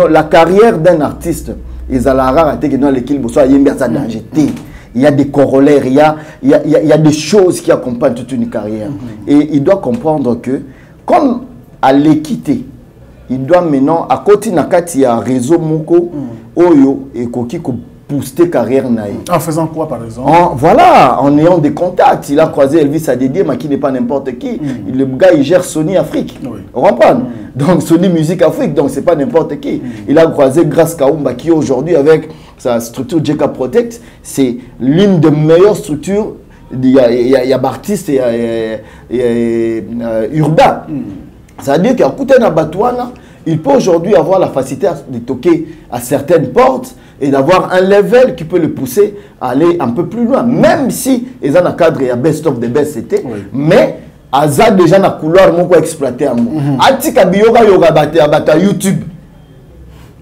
[SPEAKER 2] la carrière d'un artiste, il y a des corollaires, il y a des choses qui accompagnent toute une carrière. Et il doit comprendre que, comme à l'équité, il doit maintenant, à côté nakati ya réseau moko, oyo et koki ko booster carrière naïe.
[SPEAKER 6] En faisant quoi par exemple?
[SPEAKER 2] Voilà, en ayant des contacts. Il a croisé Elvis Adédié, mais qui n'est pas n'importe qui. Le gars, il gère Sony Afrique.
[SPEAKER 6] Oui.
[SPEAKER 2] On comprend? Donc Sony Musique Afrique, donc c'est pas n'importe qui. Il a croisé Grace Kaoumba qui aujourd'hui avec sa structure JK Protect, c'est l'une des meilleures structures. Il y a Baptiste et Urbain. Ça veut dire qu'à côté de Batouana, il peut aujourd'hui avoir la facilité de toquer à certaines portes et d'avoir un level qui peut le pousser à aller un peu plus loin. Même si ils ont un cadre, il y a best of the best, c'était. Mais Aza déjà dans le couloir, mon quoi exploiter un mot. Atika biyoga yoga bata YouTube.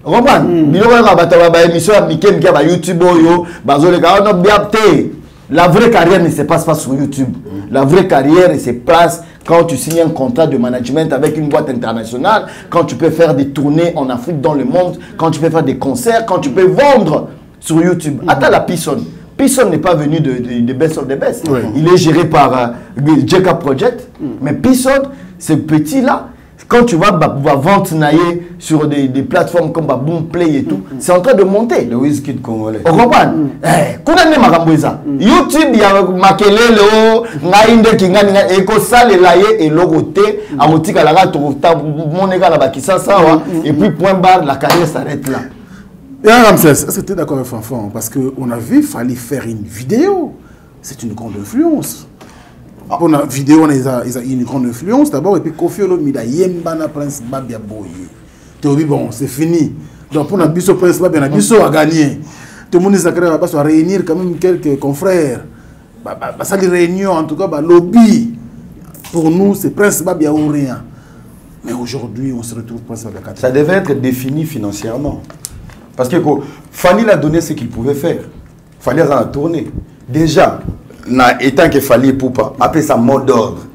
[SPEAKER 2] Vous comprenez? Biyoga yoga bata émission à Mickey Mickey YouTube yo bazole ka on bien té. La vraie carrière ne se passe pas sur YouTube. La vraie carrière se passe quand tu signes un contrat de management avec une boîte internationale, quand tu peux faire des tournées en Afrique, dans le monde, quand tu peux faire des concerts, quand tu peux vendre sur YouTube. Attends la Pisson. Pisson n'est pas venu de Best of the Best. Oui. Il est géré par JK Project. Mais Pisson, ce petit-là, quand tu vas vendre sur des plateformes comme Boomplay et tout, c'est en train de monter.
[SPEAKER 1] Le Wizkid congolais.
[SPEAKER 2] On comprend? YouTube, il y a Makelele, Naïnde Kingani, Eko Sale Laye et Logoté, Amotika Laga, Monega la Bakissa Sawa, et puis point barre, la carrière s'arrête là.
[SPEAKER 6] Et Ramsès, est-ce que tu es d'accord avec Fanfan? Parce qu'on a vu, il fallait faire une vidéo. C'est une grande influence. Pour la vidéo, on a une grande influence d'abord, et puis Kofi Olomide, Yembana Prince Babia Boye. Tu as dit, bon, c'est fini. Donc pour Nabiso Prince Babia, Nabiso a gagné. Tout le monde va réunir quand même quelques confrères. Ça les réunions, en tout cas, lobby. Pour nous, c'est Prince Babia ou rien. Mais aujourd'hui, on se retrouve Prince Babia 4.
[SPEAKER 1] Ça devait être défini financièrement. Parce que Fanny l'a donné ce qu'il pouvait faire. Fanny a tourné. Déjà, étant que Fanny Poupa appelle ça mot d'ordre,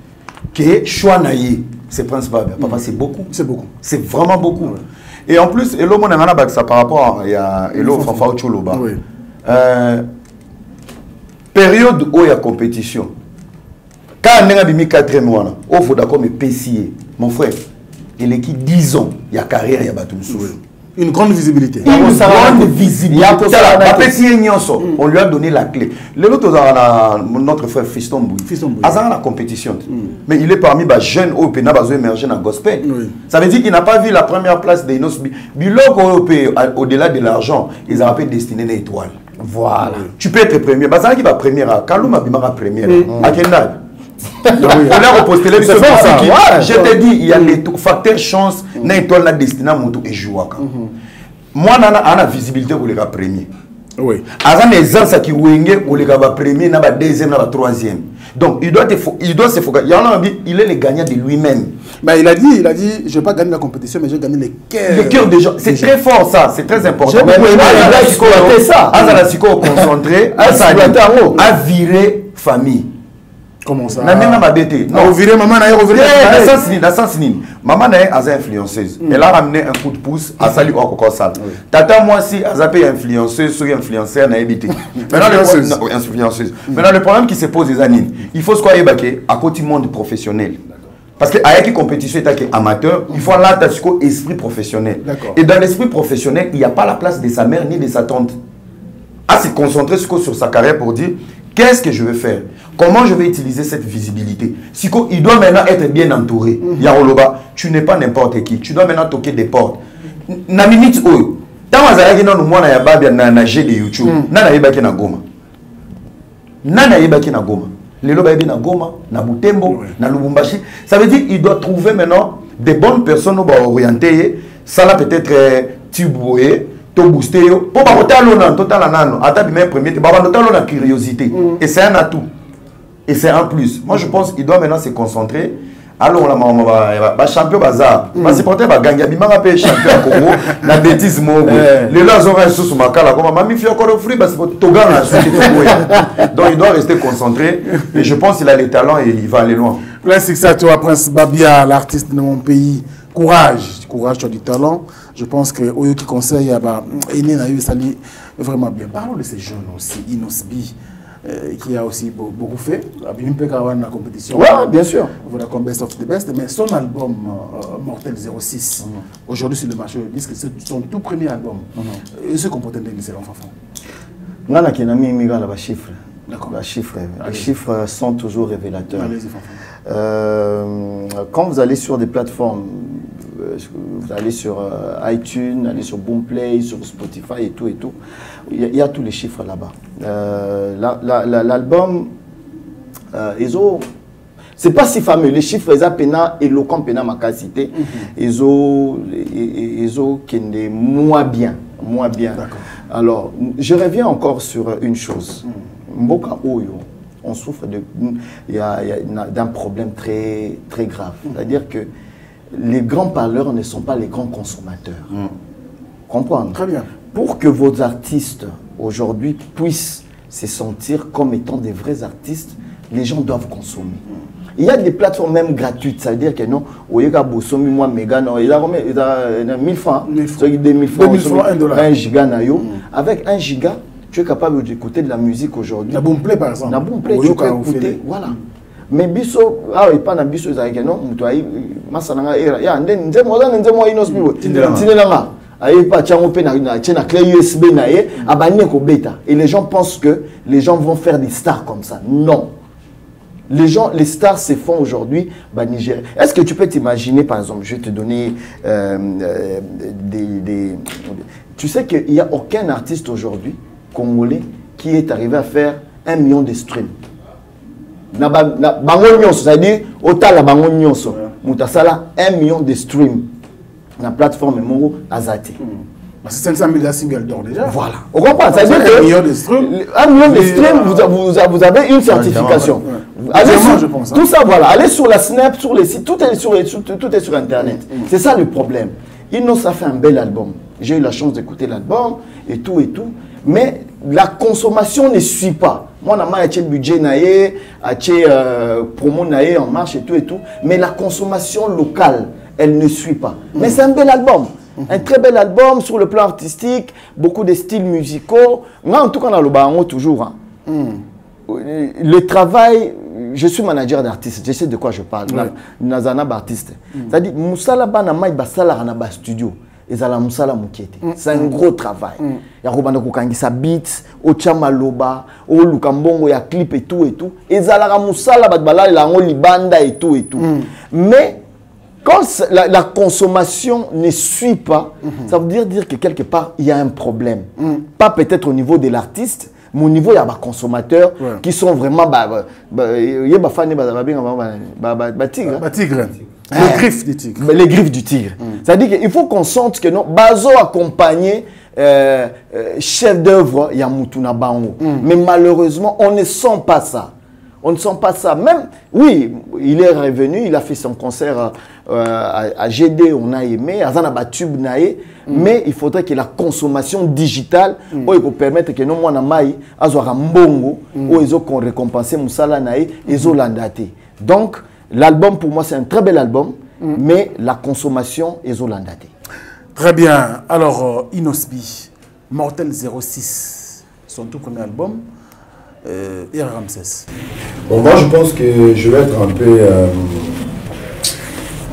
[SPEAKER 1] que choix naïe, c'est Prince Babia. Papa, c'est beaucoup. C'est beaucoup. C'est vraiment beaucoup. Ouais. Et en plus, Elo Monangana ça par rapport à Elo Fanfao Choloba. Oui. Période où il y a compétition. Quand on a mis 4 mois, il faut d'accord me PCA. Mon frère, il est qui 10 ans, il y a carrière, il y a battu
[SPEAKER 6] une grande visibilité.
[SPEAKER 2] Une grande visibilité.
[SPEAKER 1] On lui a donné la clé. Notre frère Fiston Bouy. Azan la compétition. Mais il est parmi les jeunes au Péna qui ont émergé dans le gospel. Ça veut dire qu'il n'a pas vu la première place des Inosbi. Au-delà de l'argent, ils ont appelé destiné à l'étoile. Voilà. Tu peux être premier. Bazan qui va première. Kaluma Bimara première. À quel âge? Je te dis, il y a les facteurs chance, n'a étoile la destinée monto et jouaka. Moi, on a la visibilité pour les gars premiers. Oui. Avant les gens qui wenge pour les gars premiers, n'a pas deuxième, n'a pas troisième. Donc il doit se focaliser. Il est le gagnant de lui-même.
[SPEAKER 6] Mais il a dit, je vais pas gagner la compétition, mais je vais gagner les cœurs.
[SPEAKER 1] Les cœurs des gens. C'est très fort ça, c'est très important.
[SPEAKER 2] Mais il a exploité ça.
[SPEAKER 1] À la concentré, à virer famille.
[SPEAKER 6] Comment ça?
[SPEAKER 1] Non, virer maman dans sens maman est influenceuse. Elle a ramené un coup de pouce à Sali Okokosal. Tata moi si elle a influenceuse sur influenceur n'a évité. Influenceuse. Maintenant le problème qui se pose les années, il faut se croire à côté monde professionnel. Parce que avec une compétition amateur, il faut là esprit professionnel. Et dans l'esprit professionnel, il n'y a pas la place de sa mère ni de sa tante. À se concentrer sur sa carrière pour dire qu'est-ce que je vais faire? Comment je vais utiliser cette visibilité? Il doit maintenant être bien entouré. Yaroloba, tu n'es pas n'importe qui. Tu dois maintenant toquer des portes. Na minute oyo. Tant que nous mwana ya babia na jeu de YouTube. Nana yebaki na Goma. Nana yebaki na Goma. Lelo ba yebi na Goma, na Butembo, na Lubumbashi. Ça veut dire qu'il doit trouver maintenant des bonnes personnes orientées. Ça là peut-être Tuboye. Booster pour la curiosité et c'est un atout et c'est un plus. Moi je pense qu'il doit maintenant se concentrer. Alors la champion bazar parce que va gagner bimanga pe champion Congo la bêtise mo les là ont sous makala comme mami fi encore offrir parce que Toga donc il doit rester concentré et je pense qu'il a les talents et il va aller loin.
[SPEAKER 6] Merci ça toi Prince Babia, l'artiste de mon pays. Courage, tu as du talent. Je pense que Oyo qui conseille vraiment bien. Parlons de ces jeunes aussi, Inosbi, qui a aussi beaucoup fait. Il peut avoir la compétition.
[SPEAKER 2] Oui, bien sûr.
[SPEAKER 6] Voilà comme Best of the Best. Mais son album Mortel 06, aujourd'hui sur le marché du disque, c'est son tout premier album. Il se comporte bien, c'est l'enfant.
[SPEAKER 2] Ngana qui n'a mis miga la chiffre.
[SPEAKER 6] D'accord.
[SPEAKER 2] Les chiffres sont toujours révélateurs. Quand vous allez sur des plateformes, vous allez sur iTunes, allez sur Boomplay, sur Spotify et tout, il y a tous les chiffres là-bas. L'album, c'est pas si fameux. Les chiffres, ils ont éloquent, pena ma cité. Ils ont qui est moins bien. Alors, je reviens encore sur une chose. Mboka Oyo, on souffre d'un problème très, très grave. C'est-à-dire que les grands parleurs ne sont pas les grands consommateurs. Comprendre?
[SPEAKER 6] Très bien.
[SPEAKER 2] Pour que vos artistes, aujourd'hui, puissent se sentir comme étant des vrais artistes, les gens doivent consommer. Il y a des plateformes même gratuites, ça veut dire que non, au lieu d'abossomi moi méga non, il a 1000 francs, 2000 francs, 1 giga nayo. Avec 1 giga, tu es capable d'écouter de la musique aujourd'hui.
[SPEAKER 6] La Boomplay par exemple.
[SPEAKER 2] La Boomplay, tu peux écouter, voilà. Mais biso, ah il pas na biso ça que non, mutoai masananga era, ya nze moi inos bibo, tinelanga. Aïe pas tiango pe na clé USB na ye, abanye ko beta. Et les gens pensent que les gens vont faire des stars comme ça. Non. Les stars se font aujourd'hui Niger. Est-ce que tu peux t'imaginer, par exemple, je vais te donner tu sais qu'il n'y a aucun artiste aujourd'hui, congolais, qui est arrivé à faire 1 million de streams. C'est-à-dire, autant la bango nyonso, mutasala 1 million de streams. La plateforme Moro Azati.
[SPEAKER 6] C'est 500 000 singles d'or déjà.
[SPEAKER 2] Voilà. On comprend. Ça veut dire que
[SPEAKER 6] 1 million de streams.
[SPEAKER 2] 1 million de streams, vous avez une certification. Allez sur, je pense, tout ça, voilà. Allez sur la Snap, sur les sites, tout est sur Internet. C'est ça le problème. Ça fait un bel album. J'ai eu la chance d'écouter l'album et tout. Mais la consommation ne suit pas. Moi, j'ai un budget, j'ai promo en marche et tout. Mais la consommation locale, elle ne suit pas. Mais c'est un bel album. Un très bel album sur le plan artistique, beaucoup de styles musicaux. Moi, en tout cas, on a le baron toujours. Le travail, je suis manager d'artistes, je sais de quoi je parle. Nazana artiste. C'est-à-dire, Moussala Banama Basala Hanaba Studio. C'est un gros travail. Il y a des beats, Ochamaloba, Lukambongo, il y a clip et tout. Et Zalara Moussala Badbala, il y a Libanda et tout. Mais quand la consommation ne suit pas, ça veut dire que quelque part, il y a un problème. Pas peut-être au niveau de l'artiste, mais au niveau, il y a des consommateurs qui sont vraiment...
[SPEAKER 6] Les griffes du tigre.
[SPEAKER 2] Les griffes du tigre. C'est-à-dire qu'il faut qu'on sente que non, Bazo accompagné chef d'œuvre, il y a Moutouna Bango. Mais malheureusement, on ne sent pas ça. On ne sent pas ça. Même, oui, il est revenu, il a fait son concert à GD, on a aimé, à Zanabatube Nae, mais il faudrait que la consommation digitale pour permettre que nous, moi, Maï, Azora Mbongo, où ils ont récompensé Moussala Nae, ils ont landaté. Donc, l'album, pour moi, c'est un très bel album, mais la consommation, ils ont landaté.
[SPEAKER 6] Très bien. Alors, Inosbi, Mortel 06, son tout premier album. Et Ramsès.
[SPEAKER 1] Bon, moi je pense que je vais être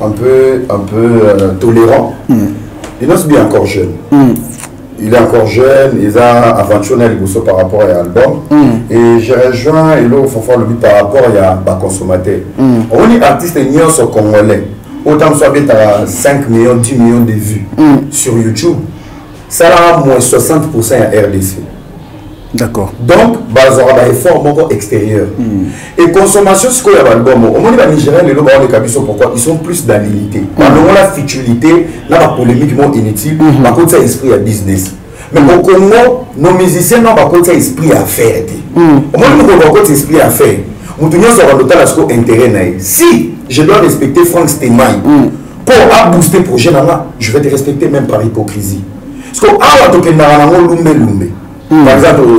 [SPEAKER 1] un peu tolérant. Inosbi est encore jeune. Il est encore jeune, il a aventuré par rapport à l'album. Et j'ai rejoint et là, il faut faire le but par rapport à consommateur. On est artiste et au congolais. Autant que soit 5 millions, 10 millions de vues sur YouTube, ça a moins 60% à RDC.
[SPEAKER 6] D'accord. Donc,
[SPEAKER 1] il y a un effort extérieur. Et consommation, c'est quoi l'album? Au moins, les Nigériens, pourquoi ils sont plus dans l'unité. Dans la futilité, la polémique inutile, par contre, c'est esprit à business. Mais au Congo, nos musiciens n'ont pas contre esprit à faire. Au moins, nous avons contre esprit à faire. Nous avons intérêt. Si je dois respecter Frank Steinmeier pour booster le projet, je vais te respecter même par hypocrisie. Parce que par exemple,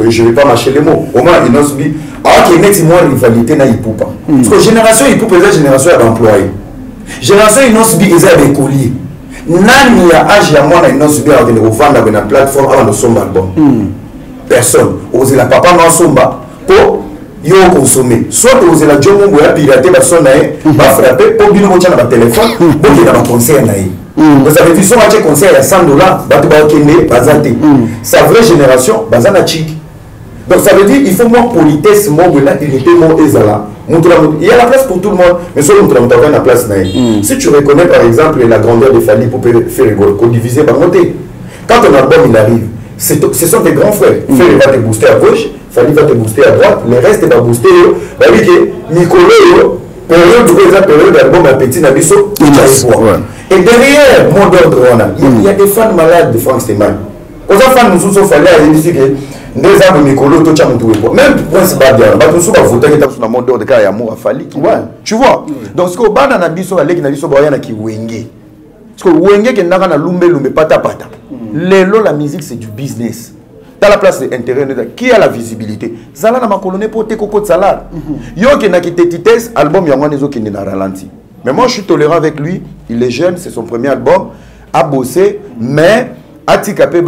[SPEAKER 1] je ne vais pas mâcher les mots. Au moins, Inosbi, alors qu'il y a une rivalité dans Ipoupa. Parce que génération Ipoupa, c'est une génération d'employés. Génération Inosbi, c'est des colliers. Nani a âge à moi, Inosbi, à vendre dans la plateforme avant de son album. Personne. Osez la papa dans son bas pour y consommer. Soit osez la Djomo, ou la pirater, personne va frapper, pour bien le dans le téléphone, pour qu'il y ait un concert. Vous avez vu son conseil à $100, sa vraie génération, Bazana Chik. Donc ça veut dire qu'il faut moins politesse, moins de l'intimité, moins ezala. Il y a la place pour tout le monde, mais seul on a la place. Si tu reconnais par exemple la grandeur de Fali pour faire rigoler, diviser, bah monter. Quand un album il arrive, ce sont des grands frères. Fali va te booster à gauche, Fali va te booster à droite, le reste va booster. Bah oui que Nicolo, période d'album à petit Nabiso, et derrière mon ordre, il y a des fans malades de Frank Stéman. Aux fans nous sont fallait à dire que des arbres Nicolo, tout ça, même Prince Badia, nous sommes votés dans le monde de cas et amour à Fali. Tu vois. Donc ce qu'on a dans Nabiso, avec Nabiso, il y a qui Wenge. Parce que Wenge qui n'a pas lumbe pata pata. La musique c'est du business. Dans la place d'intérêt, qui a la visibilité? Zala na makolone pour te coco de salade. Yo qui n'a quitté Tites, album Yangon Nezo qui n'a ralenti. Mais moi je suis tolérant avec lui. Il est jeune, c'est son premier album. A bossé, mais a tikapé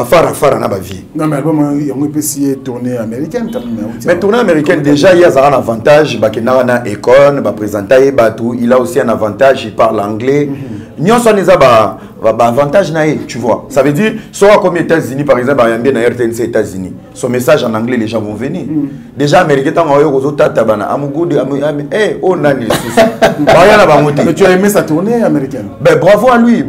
[SPEAKER 1] fara na ba vie.
[SPEAKER 6] Non mais album Yangon peut s'y tournée américaine quand même.
[SPEAKER 1] Mais tournée américaine déjà il y a un avantage. Bah qu'il na Econ, bah présenter tout. Il a aussi un avantage. Il parle anglais. Nyon son les avantage tu vois. Ça veut dire, soit comme les États-Unis, par exemple, il y a bien dans RTNC États-Unis. Son message en anglais, les gens vont venir. Déjà, Américains,
[SPEAKER 6] mais tu as aimé sa tournée américaine?
[SPEAKER 1] Ben, bravo à lui,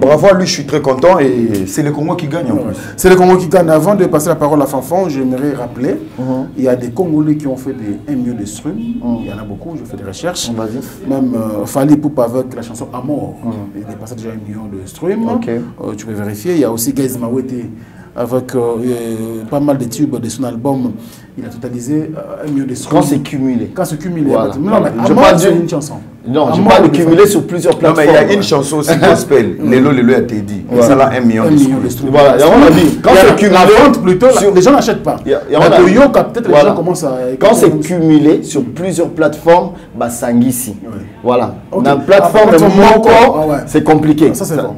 [SPEAKER 1] je suis très content et c'est le Congo qui gagne en plus.
[SPEAKER 6] C'est le Congo qui gagne. Avant de passer la parole à Fanfan, j'aimerais rappeler, il y a des Congolais qui ont fait des 1 million de streams. Il y en a beaucoup, je fais des recherches. Même Fali Poupa avec la chanson Amour. Il est passé déjà 1 million de streams. Tu peux vérifier. Il y a aussi Gaïz Mawete avec pas mal de tubes de son album. Il a totalisé 1 million de streams.
[SPEAKER 2] Quand c'est cumulé.
[SPEAKER 6] Quand c'est cumulé.
[SPEAKER 2] Voilà.
[SPEAKER 6] Non, mais
[SPEAKER 2] je parle
[SPEAKER 6] d'une chanson.
[SPEAKER 2] Non, je parle de cumulé sur plusieurs plateformes.
[SPEAKER 1] Non, mais il y a une chanson aussi gospel. Lélo a été dit. Ça a 1 million de streams.
[SPEAKER 2] Voilà, on a dit. Quand c'est cumulé.
[SPEAKER 6] La vente plutôt, les gens n'achètent pas. Peut-être les gens commencent à.
[SPEAKER 2] Quand c'est cumulé sur plusieurs plateformes, bah Sangisi. Voilà. Dans la plateforme c'est compliqué.
[SPEAKER 6] Ça c'est bon.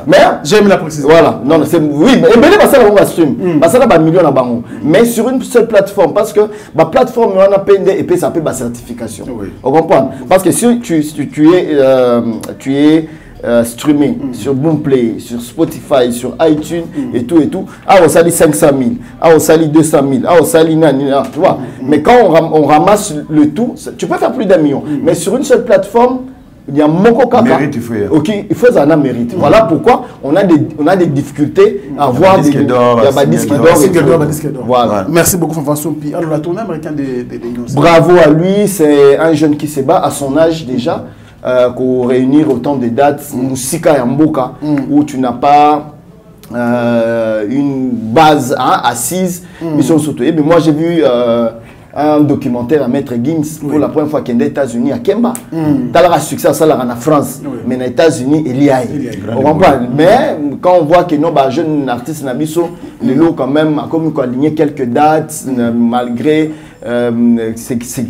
[SPEAKER 2] Mais
[SPEAKER 6] j'aime la précision.
[SPEAKER 2] Voilà. Non, c'est oui, mais ça va stream. Ça va million à bango. Mais sur une seule plateforme parce que la plateforme on a peine et puis ça peut la certification. On comprend? Parce que si tu es streamé sur Boomplay, sur Spotify, sur iTunes et tout. Ah, on salit 500 000, ah, on salit 200 000, ah, on salit tu vois. Mais quand on ramasse le tout, tu peux faire plus d'1 million. Mais sur une seule plateforme, il y a Moko Kaka.
[SPEAKER 1] Mérite, il faut.
[SPEAKER 2] Ok, il faut ça mérite. Voilà pourquoi on a des difficultés à avoir des disques
[SPEAKER 6] d'or. Voilà. Merci beaucoup, Fanfan Pi. Alors, la tournée américaine des
[SPEAKER 2] bravo à lui, c'est un jeune qui se bat à son âge déjà. Pour réunir autant de dates, Moussika Yamboka, où tu n'as pas une base assise. Mais moi, j'ai vu un documentaire à Maître Gims pour la première fois qu'il est aux États-Unis à Kemba. Tu as le succès ça en France, mais aux États-Unis, il y a. Mais quand on voit que nos jeunes artistes Nabiso, les lots quand même, comme aligné quelques dates, malgré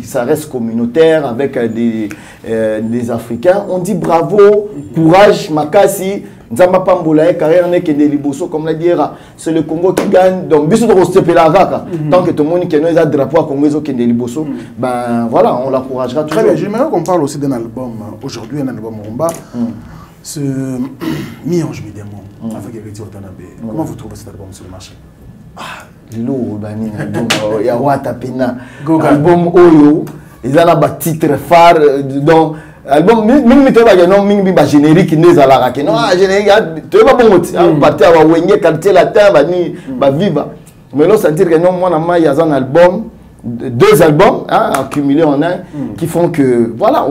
[SPEAKER 2] ça reste communautaire avec des Africains, on dit bravo, courage, makasi. Nzamba Pambola carrière n'est que des liboso comme l'a dit c'est le Congo qui gagne donc biso de Rostepela Raka tant que tout le monde qui a un drapeau Congo qui est des liboso ben voilà on l'encouragera toujours.
[SPEAKER 6] Très bien, j'aimerais qu'on parle aussi d'un album aujourd'hui, un album Rumba, ce Mi-Ange Mi-Démon avec Héritier Watanabe. Comment vous trouvez cet album sur le marché?
[SPEAKER 2] Lilo bani album ya Wata Pena album Oyo ils ont un titre phare donc album même tu vois non mingi ba générique n'est à la non générique tu vois bon parti à Wenge qualité la terre bani ba viva mais là ça dire que non moi na il y a un album 2 albums accumulés en un qui font que voilà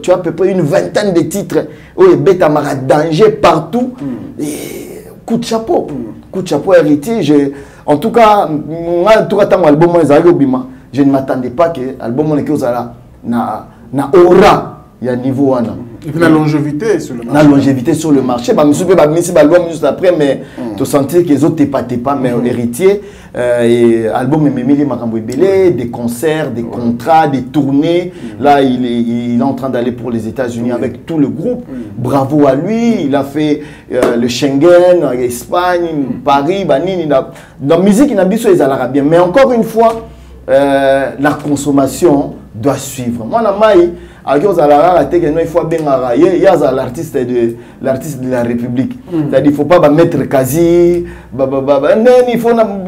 [SPEAKER 2] tu as à peu près une vingtaine de titres où il bêta mara danger partout et coup de chapeau héritier en tout cas tant album je ne m'attendais pas que l'album na aura il y a niveau wana
[SPEAKER 6] et puis la longévité sur le marché.
[SPEAKER 2] La longévité sur le marché bah monsieur pas mis album juste après mais tu sentais que les autres pas mais héritier et album Memeli Makambo Ebele, des concerts, des contrats, des tournées. Là il est en train d'aller pour les États-Unis avec tout le groupe. Bravo à lui, il a fait le Schengen, Espagne, Paris, Banini dans la musique il a biso les arabes mais encore une fois la consommation doit suivre. Moi na mai Alors il faut bien il y a l'artiste de la République. C'est-à-dire il faut pas mettre quasi il faut mettre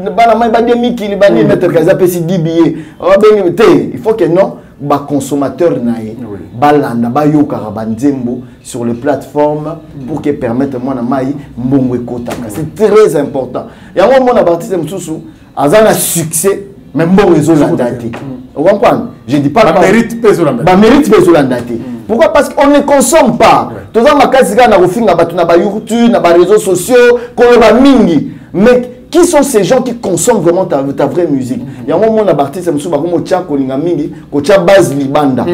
[SPEAKER 2] quasi 10 billets. Il faut que non ba consommateur naé balanda ba yoka banzembo sur les plateformes pour que permettre moi na mai mbongo ekota. C'est très important. Il y a un moment na artiste msusu azana succès mais mbongo ezolandati. Vous comprenez? Je dis pas
[SPEAKER 6] mérite pezolandati.
[SPEAKER 2] Mérite pezolandati. Pourquoi? Parce qu'on ne consomme pas. Tout ça makasika na kofinga batu na ba YouTube, na ba réseaux sociaux, ko ba mingi. Mais qui sont ces gens qui consomment vraiment ta vraie musique? Il y a un moment où l'artiste base libanda.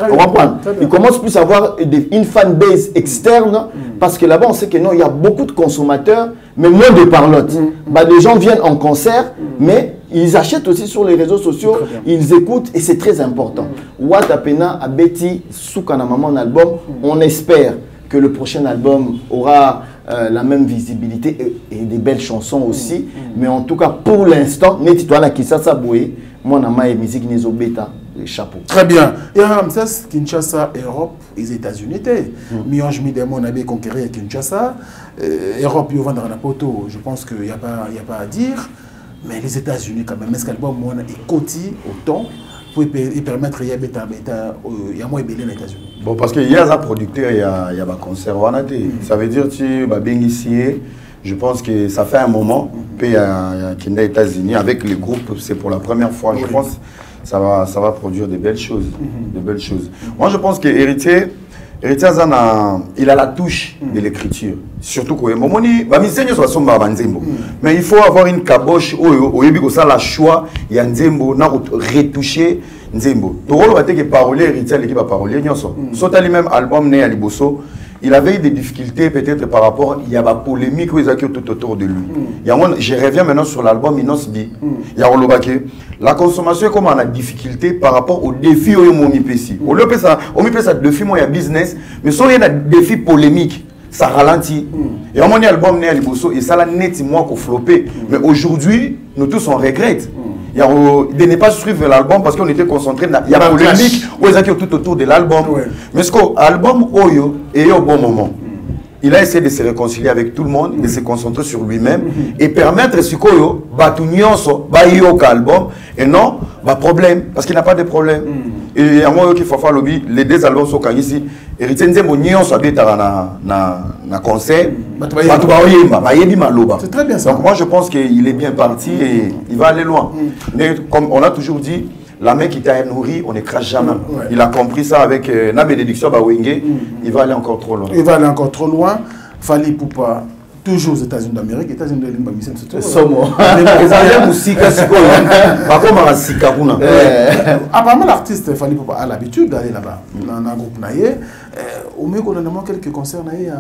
[SPEAKER 2] On comprend. Il commence plus à avoir une fan base externe parce que là-bas on sait que non, il y a beaucoup de consommateurs, mais moins de parlotte. Les gens viennent en concert, mais ils achètent aussi sur les réseaux sociaux, ils écoutent et c'est très important. Watapena a Betty Soukana Maman album, on espère que le prochain album aura la même visibilité et des belles chansons aussi. Mais en tout cas, pour l'instant, Netitoana Kisasa Boué, mon ama et musique Nezo Beta, les chapeaux.
[SPEAKER 6] Très bien. Et Ramsès, Kinshasa, Europe, les États-Unis, Mionge Midemo n'a pas conquérir Kinshasa. Europe, ils vont dans la poteau, je pense qu'il n'y a pas à dire. Mais les États-Unis, quand même, est-ce qu'album, moi, est coté autant pour permettre il y a moins belé les États-Unis.
[SPEAKER 1] Bon, parce qu'il y a un producteur, il y a un concert. Ça veut dire que tu vas bien ici. Je pense que ça fait un moment qu'il y a les États-Unis avec les groupes, c'est pour la première fois. Je pense que ça va produire de belles choses. De belles choses. Moi, je pense que Héritier, il a la touche de l'écriture. Surtout quand mais il faut avoir une caboche où il y a le choix, il y a Nzembo, retoucher Nzembo. Même album né à Liboso, il avait eu des difficultés peut-être par rapport, il y a la polémique où ils ont tout autour de lui. Je reviens maintenant sur l'album Inosbi. La consommation est comme on a difficulté par rapport aux défis où on peut ça défi moi il y a business, mais si il y a des défis polémiques, ça ralentit. Et on a album né à Liboso et ça l'a net moi qu'on flopé. Mais aujourd'hui, nous tous on regrette. Il y a de ne pas suivre l'album parce qu'on était concentré il y a polémique où ils ont tout autour de l'album. Mais ce que l'album Oyo est au bon moment. Il a essayé de se réconcilier avec tout le monde, de se concentrer sur lui-même et permettre ce Koyo Batunyonso Bayoka album et non bah problème parce qu'il n'a pas de problème. Et à moi qui faut faire lobby les deux albums sont ici Héritier Nzembo Nyonso abetara na concert c'est très bien ça. Donc moi je pense qu'il est bien parti et il va aller loin. Mais comme on a toujours dit, la main qui t'a nourri, on n'écrase jamais. Il a compris ça avec la bénédiction Bawenge. Il va aller encore trop loin.
[SPEAKER 6] Il va aller encore trop loin. Fali Poupa, toujours aux États-Unis d'Amérique. États-Unis de l'Amérique, c'est tout. Apparemment, l'artiste Fali Poupa a l'habitude d'aller là-bas, dans un groupe naïe. Au mieux qu'on a quelques concerts naïe.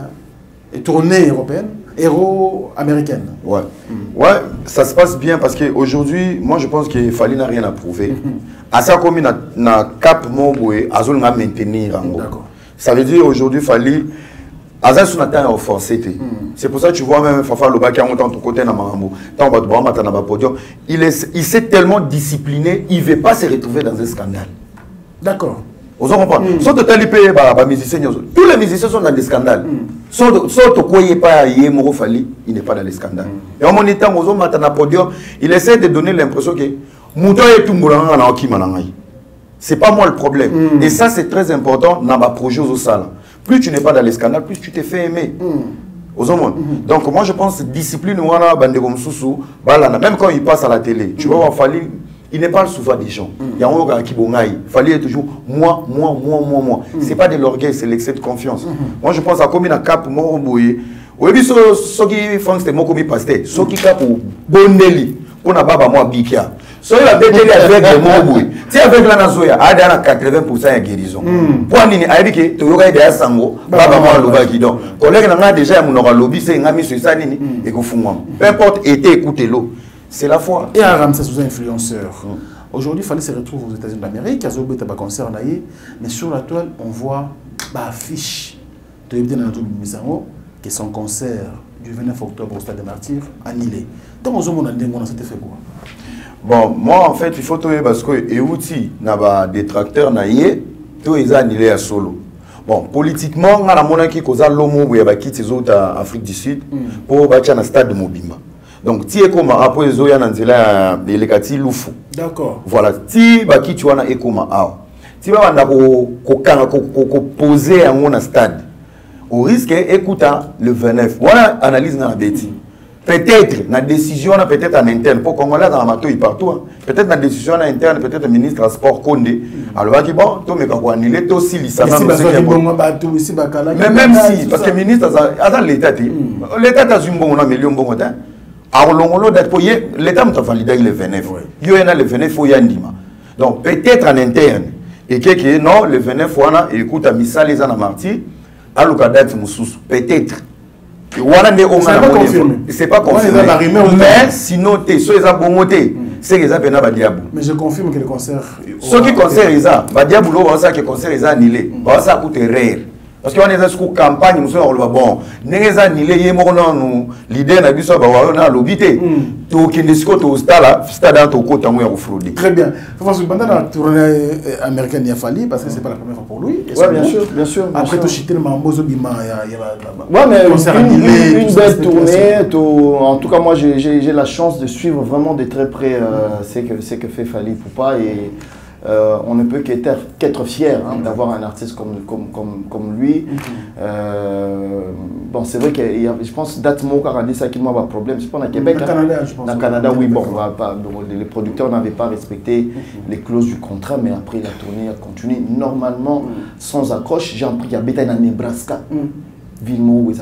[SPEAKER 6] Tournée européenne, héros américaine.
[SPEAKER 1] Ouais. Ouais, ça se passe bien parce qu'aujourd'hui, moi je pense que Fali n'a rien à prouver. À ça comme na cap Moboué, Azul n'a maintenir. Ça veut dire aujourd'hui Fali, Azul son atteint au forcé. C'est pour ça que tu vois même Fafa Loba qui a monté en tout côté na Marambo. Il s'est tellement discipliné, il ne veut pas se retrouver dans un scandale.
[SPEAKER 6] D'accord.
[SPEAKER 1] Vous comprenez? Tous les musiciens sont dans des scandales. Sauf que pas Fali, il n'est pas dans les scandales. Et en mon temps, il essaie de donner l'impression que c'est pas moi le problème. Et ça, c'est très important dans ma projet aux salles. Plus tu n'es pas dans les scandales, plus tu t'es fait aimer. Donc moi je pense discipline même quand il passe à la télé, tu vas voir Fali. Il ne parle souvent des gens. Il y a un gars qui fallait toujours moi. Ce n'est pas de l'orgueil, c'est l'excès de confiance. Moi, je pense à combien de cap, moi, oui, ceux qui font que moi, comme pasteur, ceux qui cap au Bondeli, on a pas moi, Bikia. Ceux qui ont avec le mot, si avec la Nazoya, il y a 80% de guérison. Pour nous, il y a des gens qui sango, baba moi, le qui donc. Collègue, on a déjà un lobby, c'est un ami sur ça, et qu'on fout moi. Peu importe, écoutez l'eau. C'est la foi.
[SPEAKER 6] Et à Ramsès, vous êtes influenceur. Aujourd'hui, il fallait se retrouver aux États-Unis d'Amérique. Il y a un concert, mais sur la toile, on voit l'affiche de que son concert du 29 octobre au Stade des Martyrs annulé. Donc, on a fait quoi?
[SPEAKER 1] Bon, moi, en fait, il faut trouver parce que Eouti n'a pas des tracteurs naïe to eza annulé à solo. Bon, politiquement, on a mon qui cause l'homme où il y a quitté les autres Afrique du Sud pour bâtir un stade de Mobimba. Donc, si comme après les autres, il y a des légatis loufou. D'accord. Voilà, si baki tu as ekoma a. Si va na ko poser un stade. Au risque écouta le 29. Voilà analyse dans la bêtise. Peut-être la décision peut-être en interne pour Congolais dans la mato partout. Peut-être la décision en interne peut-être le ministre des Sports Condé. Alors qui bon, tout mais quand annuler tout si ça va. Mais même si parce que le ministre dans l'état a un bon million bon temps. Alors l'état m'a validé le 29. Il y a le 29 faut y andima. Donc peut-être en interne et que non le 29 wana écoute à Missa les ana marti à l'occasion mususu peut-être. C'est pas confirmé. Mais sinon, c'est les appels à Diabou.
[SPEAKER 6] Mais je confirme que le concert.
[SPEAKER 1] Ce qui concerne les a, Diabou, ça qui concerne les annulés. Ça coûte rare. Parce qu'on est dans une campagne, nous sommes bon. Nous annulés, nous l'idée n'a pas eu à l'obité. Tout qui est au stade dans ton côté, on est fraudé.
[SPEAKER 6] Très bien. Pendant la tournée américaine, il a fallu parce que c'est pas la première fois pour lui.
[SPEAKER 2] Oui, bien sûr, bien sûr.
[SPEAKER 6] Après, tu chites le Mambozo Bima, il y
[SPEAKER 2] a une belle tournée. En tout cas, moi, j'ai la chance de suivre vraiment de très près ce que fait Fally Ipupa et on ne peut qu'être fier d'avoir un artiste comme lui. Bon, c'est vrai que je pense que Datmo a dit ça qui n'a pas de problème. C'est pas au Québec. Au Canada, je pense. Au Canada, oui, bon, les producteurs n'avaient pas respecté les clauses du contrat, mais après la tournée a continué normalement, sans accroche. J'ai appris qu'il y a Beta dans Nebraska. Villemot,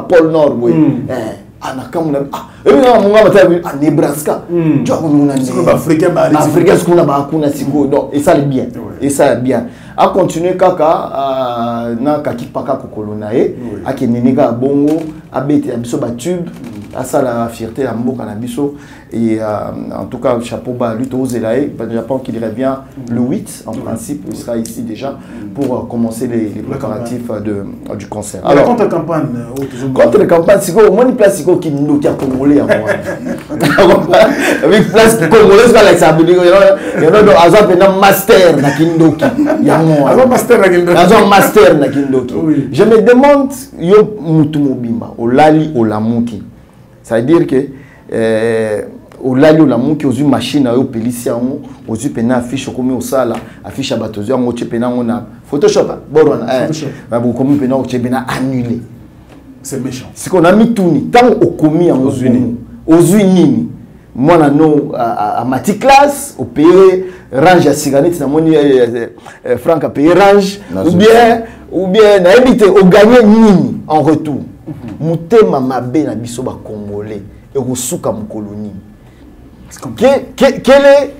[SPEAKER 2] Pôle Nord, Nebraska. Et ça est bien. Et ça est bien. A continué kaka na kakipaka kokolonae a kenenega bongo a bete abiso batube à ça la fierté à mboka na biso et en tout cas chapeau bas lui to zelae le Japon qui revient le 8 en principe il sera ici déjà pour commencer les préparatifs du concert.
[SPEAKER 6] Alors contre campagne
[SPEAKER 2] c'est quoi moi une place qui nous qui a congolais à moi avec place congolaise là ça il y a un master na kindoki master na kindoki. Je me demande yo mutu mobimba olali olamuki. Ça veut dire que olali olamuki ozu machine yo pelisi yango ozu pena affiche comme au sala affiche abatozo yango chepena ngona Photoshop borona ba bu comme pena o chepena annulé.
[SPEAKER 6] C'est méchant.
[SPEAKER 2] C'est qu'on a mis tout ni tant okomi yango ozu nini moi no à mati classe au payer range à cigarette na moni franc à payer range ou bien na éviter au gagner nini en retour mutema mabe na biso ba congolais et kosuka mu colonie. Quel est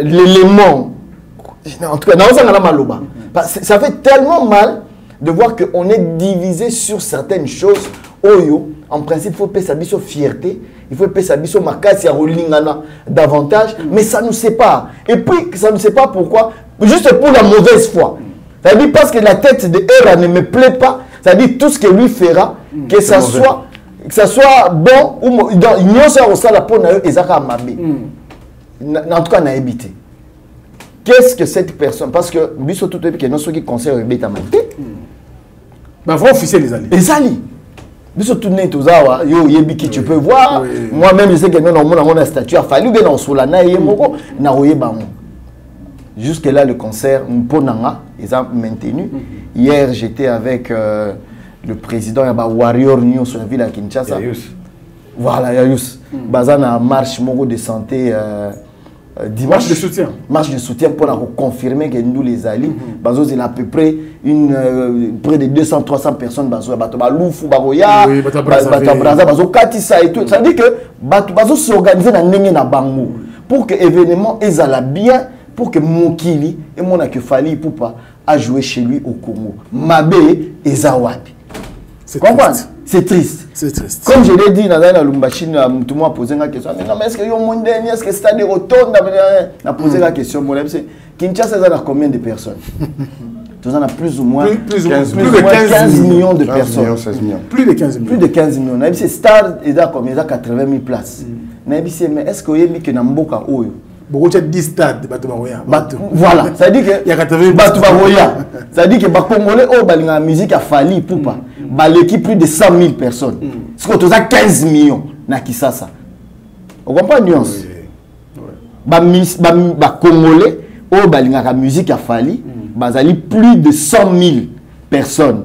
[SPEAKER 2] l'élément en tout cas dans ça na maloba ça fait tellement mal de voir qu'on est divisé sur certaines choses. Oyo, en principe, il faut payer sa biso fierté, il faut payer sa biso makasi à rolingana davantage, mais ça nous sépare. Et puis, ça nous sépare pourquoi? Juste pour la mauvaise foi. C'est-à-dire parce que la tête de Hera ne me plaît pas, c'est-à-dire tout ce que lui fera, que ça soit bon, ou il n'y a pas ça la peau et ça va m'aber. En tout cas, on a évité. Qu'est-ce que cette personne? Parce que biso tout est que non ceux qui conservent bêta manté.
[SPEAKER 6] Bah, va officier les alliés.
[SPEAKER 2] Les alliés. Surtout Netozawa, yo yebiki tu peux voir. Moi-même je sais que nous on a statut à Fally bien dans Solana et moko na oyebango. Jusque là le concert Mponanga ils ont maintenu. Hier j'étais avec le président Yaba Warrior News sur la ville à Kinshasa. Voilà Yayus. Bazana marche moko de santé dimanche.
[SPEAKER 6] Marche de soutien.
[SPEAKER 2] Marche de soutien pour confirmer que nous les alliés, Bazo il a à peu près près de 200-300 personnes Bazo Baloufou Baroya, Braza Bazo Katissa et tout. Ça veut dire que Bazo s'organiser dans n'engé na bango pour que l'événement ezala bien, pour que Mokili et mon que Fally Ipupa a joué chez lui au Congo. Mabe Ezawapi.
[SPEAKER 6] C'est triste.
[SPEAKER 2] C'est triste.
[SPEAKER 6] C'est triste.
[SPEAKER 2] Comme je l'ai dit, dans la Lumbachine, tout le monde a posé la question. Mais non, mais est-ce que le monde est-ce que c'est-à-dire retourne? On a posé la question. Kinshasa, ça a combien de personnes? Tout ça a plus ou moins 15 millions de personnes.
[SPEAKER 6] Plus de 15 millions.
[SPEAKER 2] Plus de 15 millions. C'est Star, il a combien? Il a 80 000 places. Mais est-ce que vous avez mis que Namboka Oyo?
[SPEAKER 6] beaucoup de 10 stades
[SPEAKER 2] voilà, ça veut dire que
[SPEAKER 6] il y a 80
[SPEAKER 2] ça veut dire que les Congolais ont la musique a fallu pour pas l'équipe plus de 100 000 personnes. C'est que tu as 15 millions na Kisasa. On comprend la nuance. Les Congolais ont la musique a fallu plus de 100 000 personnes.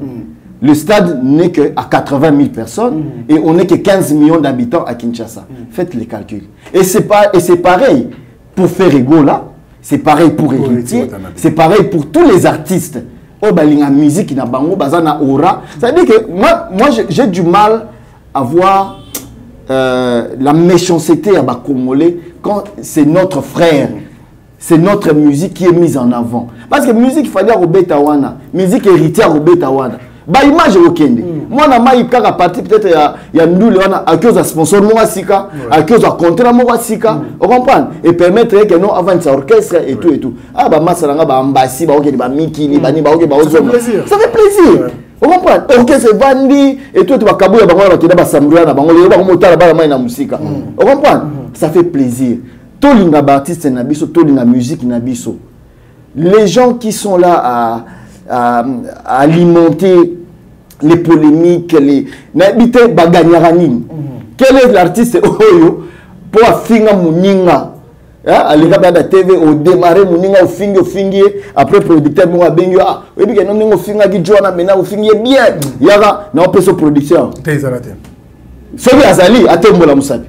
[SPEAKER 2] Le stade n'est qu'à 80 000 personnes et on n'est que 15 millions d'habitants à Kinshasa. Faites les calculs. Et c'est pareil pour Ferrego là, c'est pareil pour Héritier, c'est pareil pour tous les artistes. La musique, na bango, bazana aura. Ça veut dire que moi j'ai du mal à voir la méchanceté à Congolais quand c'est notre frère. C'est notre musique qui est mise en avant. Parce que musique, il fallait Robeta Wana. Musique héritière Robeta Wana. Bah image au Kende. Moi na mai kaka parti peut-être il y a nous wana à cause de sponsor moi sika, à cause de contrat moi sika, on comprend et permettre que non avant ça orchestre et tout et tout. Ah bah masalanga ba ambassi ba okeli ba mikili ba ni ba okeli ba ozoma. Ça fait plaisir. On comprend. Orchestre bandi et tout ba kabuya ba ngora kida ba sambrana ba ngolo ba motala ba mai na musika. On comprend. Ça fait plaisir. Tolinga ba artiste na biso, tolinga musique na biso. Les gens qui sont là à alimenter les polémiques, les n'habiter baganyarani. Quel est l'artiste oyo pour finir muninga? À l'époque de la TV, au démarrer muninga au fingi après producteur moi bengi ah et puis que non ningo finga qui joue na mena au fingi bien. Yara na opéso production.
[SPEAKER 6] Tezalate.
[SPEAKER 2] Celui azali atembola musabi.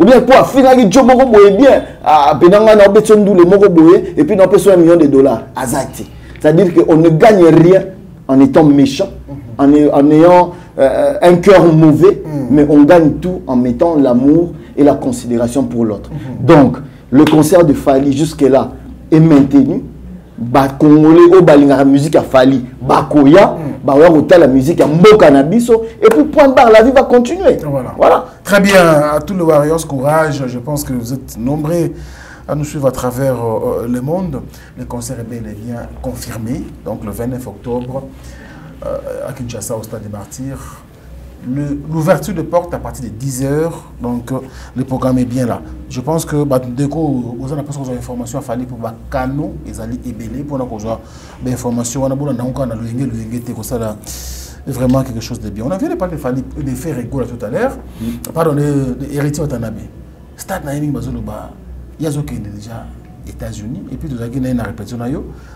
[SPEAKER 2] Ou bien pour finir qui joue moko boye bien à benanga na opéso ndule moko boye et puis na opéso $1 million azati. C'est-à-dire qu'on ne gagne rien en étant méchant, en ayant un cœur mauvais, mais on gagne tout en mettant l'amour et la considération pour l'autre. Donc, le concert de Fali jusque-là est maintenu. Congolais, la musique a Fali, Bakoya, la musique a Mbokanabiso, et puis point barre, la vie va continuer. Voilà.
[SPEAKER 6] Très bien, à tous les Warriors, courage. Je pense que vous êtes nombreux à nous suivre à travers le monde. Le concert est bien et bien confirmé. Donc le 29 octobre à Kinshasa au Stade des Martyrs. L'ouverture de porte à partir de 10h. Donc le programme est bien là. Je pense que Déco, vous avez des informations à faire pour Bakano et Zali Ebele pour nous avoir des informations. On a vraiment quelque chose de bien. On a vu les parler de Ferrego tout à l'heure. Pardon, de Héritier Watanabe. Stade Naïmi Bazoloba. Il y a déjà États-Unis et puis nous avons une répétition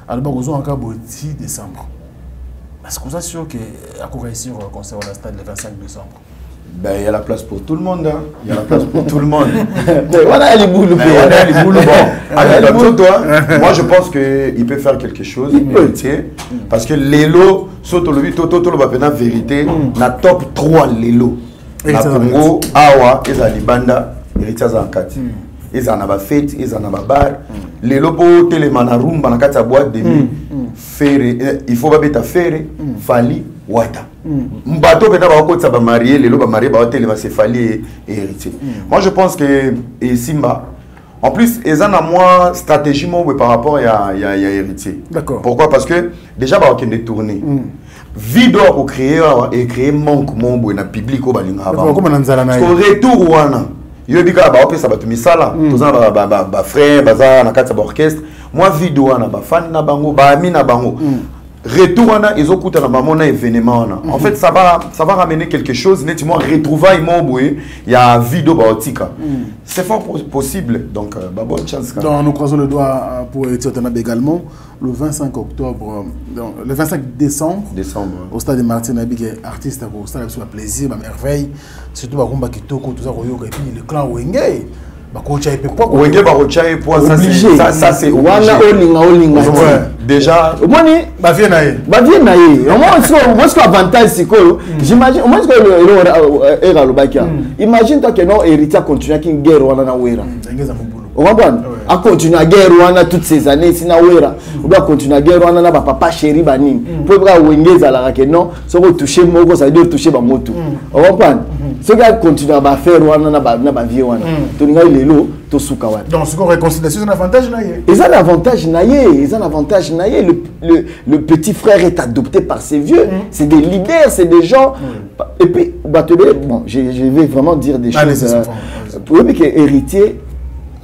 [SPEAKER 6] alors nous avons encore 6 décembre. Est-ce que vous êtes sûr qu'on va réussir au concert au stade le 25 décembre?
[SPEAKER 1] Ben, il y a la place pour tout le monde. Hein. Il y a la place pour tout le monde.
[SPEAKER 2] Voilà les boules.
[SPEAKER 1] Moi, je pense qu'il peut faire quelque chose. Parce que Lelo, la vérité, la top 3 Lelo. La Congo, Awa, et Zalibanda, Héritier Zankati. Ils en ont fait, ils en ont bar. Les lobos, télémanarum, banakata boîte de nuit. Il faut pas être ferré, Fali, Wata. Mbato peut être va marier, les lobos mariés, c'est Fali et Héritier. Moi je pense que Simba, en plus, ils ont moins stratégie par rapport à Héritier. D'accord. Pourquoi? Parce que déjà, il y a des tournées. Vidéo pour créer et créer manque mon public au balinga. Retour wana. Yo bika ba opesa batu misala tozana ba frère baza na kati ba orchestre moi vidéo na ba fan na bango ba ami na bango retour wana ezokuta na mona événement wana en fait ça va ramener quelque chose nettement retrouvailles moboé il y a vidéo ba otika c'est fort possible donc ba bonne chance
[SPEAKER 6] donc nous croisons le doigt pour Héritier Watanabe également le 25 octobre donc le 25 décembre au stade de Martyrs qui est artiste au stade de plaisir merveille surtout Barumba Kitoko tout ça et puis le clan Wenge
[SPEAKER 1] ça c'est déjà
[SPEAKER 2] avantage j'imagine imagine toi que non Héritier continue à une guerre on a continué à guerre toutes ces années si on doit continuer à guerre on a papa chéri bani pour que non ça va toucher moko ça veut toucher ba moto on comprend ce gars continue à faire on a ba vie on lelo to suka wana
[SPEAKER 6] donc ce qu'on réconciliation c'est un avantage naie
[SPEAKER 2] ils ont un avantage naie le petit frère est adopté par ses vieux c'est des leaders c'est des gens et puis bon je vais vraiment dire des choses pour que Héritier